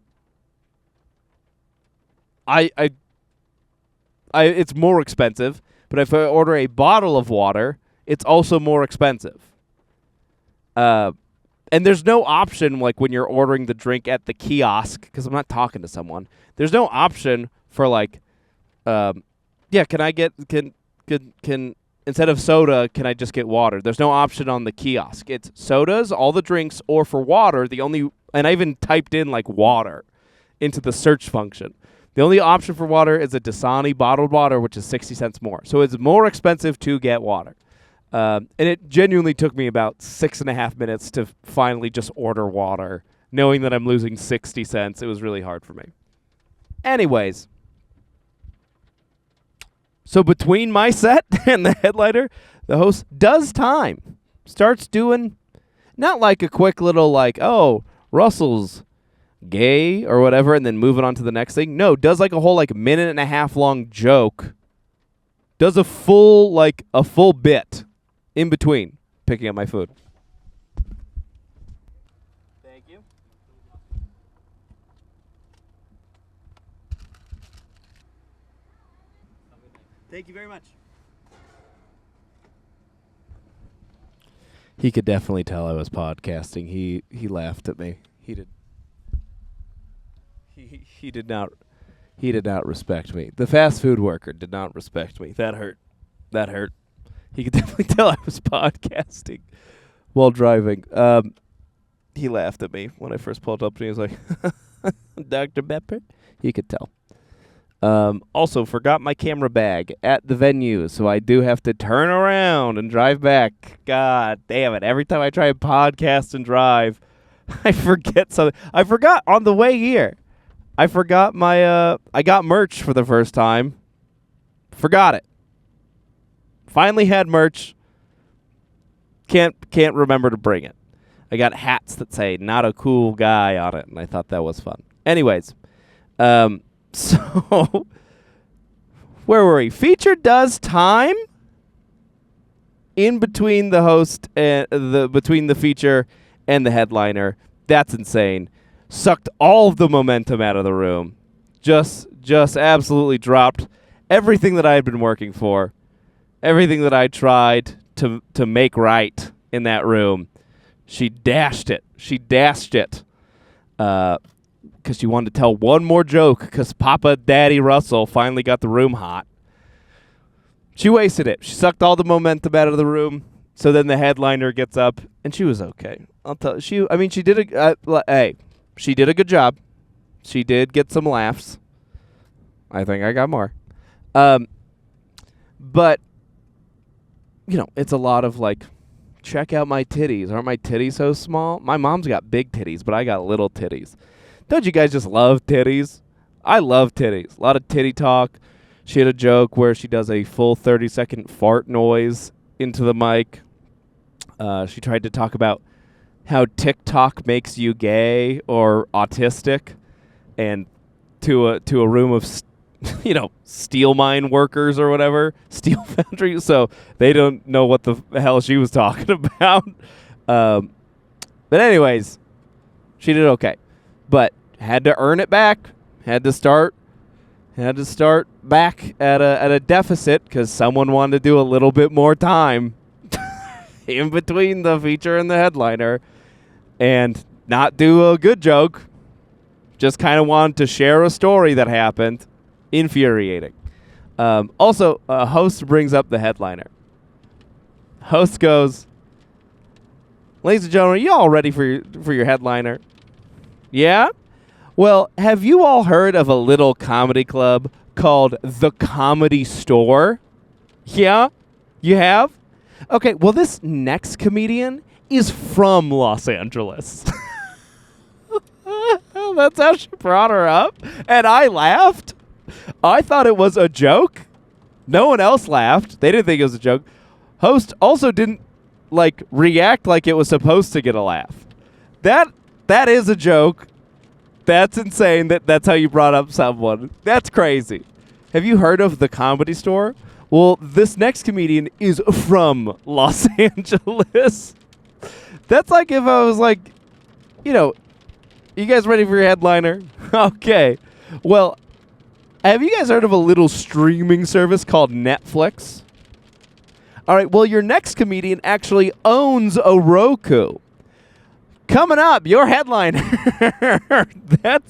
it's more expensive. But if I order a bottle of water, it's also more expensive. And there's no option, like when you're ordering the drink at the kiosk, because I'm not talking to someone. There's no option for like, can I get can instead of soda, can I just get water? There's no option on the kiosk. It's sodas, all the drinks, or for water, and I even typed in like water into the search function. The only option for water is a Dasani bottled water, which is 60 cents more. So it's more expensive to get water. And it genuinely took me about 6.5 minutes to finally just order water, knowing that I'm losing 60 cents. It was really hard for me. Anyways. So between my set and the headliner, the host does time. Starts doing not like a quick little like, oh, Russell's gay or whatever, and then moving on to the next thing. No, does like a whole like 1.5 minute long joke. Does a full bit in between picking up my food. Thank you. Thank you very much. He could definitely tell I was podcasting. He laughed at me. He did not He did not respect me. The fast food worker did not respect me. That hurt. That hurt. He could definitely tell I was podcasting while driving. He laughed at me when I first pulled up, and he was like, Dr. Pepper? He could tell. Also, forgot my camera bag at the venue, so I do have to turn around and drive back. God damn it. Every time I try and podcast and drive, I forget something. I forgot on the way here. I forgot my, I got merch for the first time. Forgot it. Finally had merch. Can't remember to bring it. I got hats that say "not a cool guy" on it, and I thought that was fun. Anyways, so where were we? Feature does time in between the host and between the feature and the headliner. That's insane. Sucked all of the momentum out of the room. Just absolutely dropped everything that I had been working for, everything that I tried to make right in that room. She dashed it. She dashed it. Because she wanted to tell one more joke because Papa Daddy Russell finally got the room hot. She wasted it. She sucked all the momentum out of the room. So then the headliner gets up, and she was okay. I'll tell you. She did she did a good job. She did get some laughs. I think I got more. But, it's a lot of like, check out my titties. Aren't my titties so small? My mom's got big titties, but I got little titties. Don't you guys just love titties? I love titties. A lot of titty talk. She had a joke where she does a full 30-second fart noise into the mic. She tried to talk about how TikTok makes you gay or autistic, and to a room of steel mine workers or whatever, steel foundry. So they don't know what the hell she was talking about. But anyways, she did okay, but had to earn it back. Had to start back at a deficit because someone wanted to do a little bit more time in between the feature and the headliner, and not do a good joke. Just kind of wanted to share a story that happened. Infuriating. Also, host brings up the headliner. Host goes, "Ladies and gentlemen, are you all ready for your headliner?" Yeah? Well, have you all heard of a little comedy club called The Comedy Store? Yeah? You have? Okay, well, this next comedian is from Los Angeles. That's how she brought her up. And I laughed. I thought it was a joke. No one else laughed. They didn't think it was a joke. Host also didn't react like it was supposed to get a laugh. That is a joke. That's insane. That's how you brought up someone. That's crazy. Have you heard of The Comedy Store? Well, this next comedian is from Los Angeles. That's like if I was like, you guys ready for your headliner? Okay. Well, have you guys heard of a little streaming service called Netflix? All right, well, your next comedian actually owns a Roku. Coming up, your headliner. That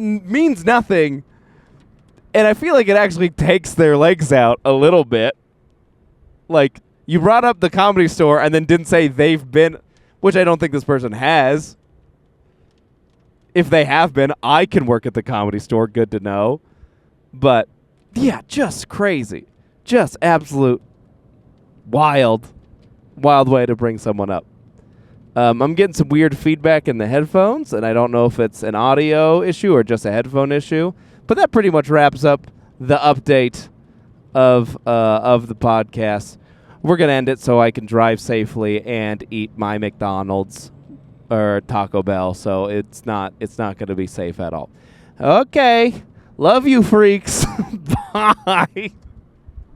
means nothing. And I feel like it actually takes their legs out a little bit. Like, you brought up The Comedy Store and then didn't say they've been, which I don't think this person has. If they have been, I can work at The Comedy Store. Good to know. But, yeah, just crazy. Just absolute wild way to bring someone up. I'm getting some weird feedback in the headphones, and I don't know if it's an audio issue or just a headphone issue. But that pretty much wraps up the update of the podcast. We're going to end it so I can drive safely and eat my McDonald's or Taco Bell, so it's not going to be safe at all. Okay. Love you, freaks. Bye.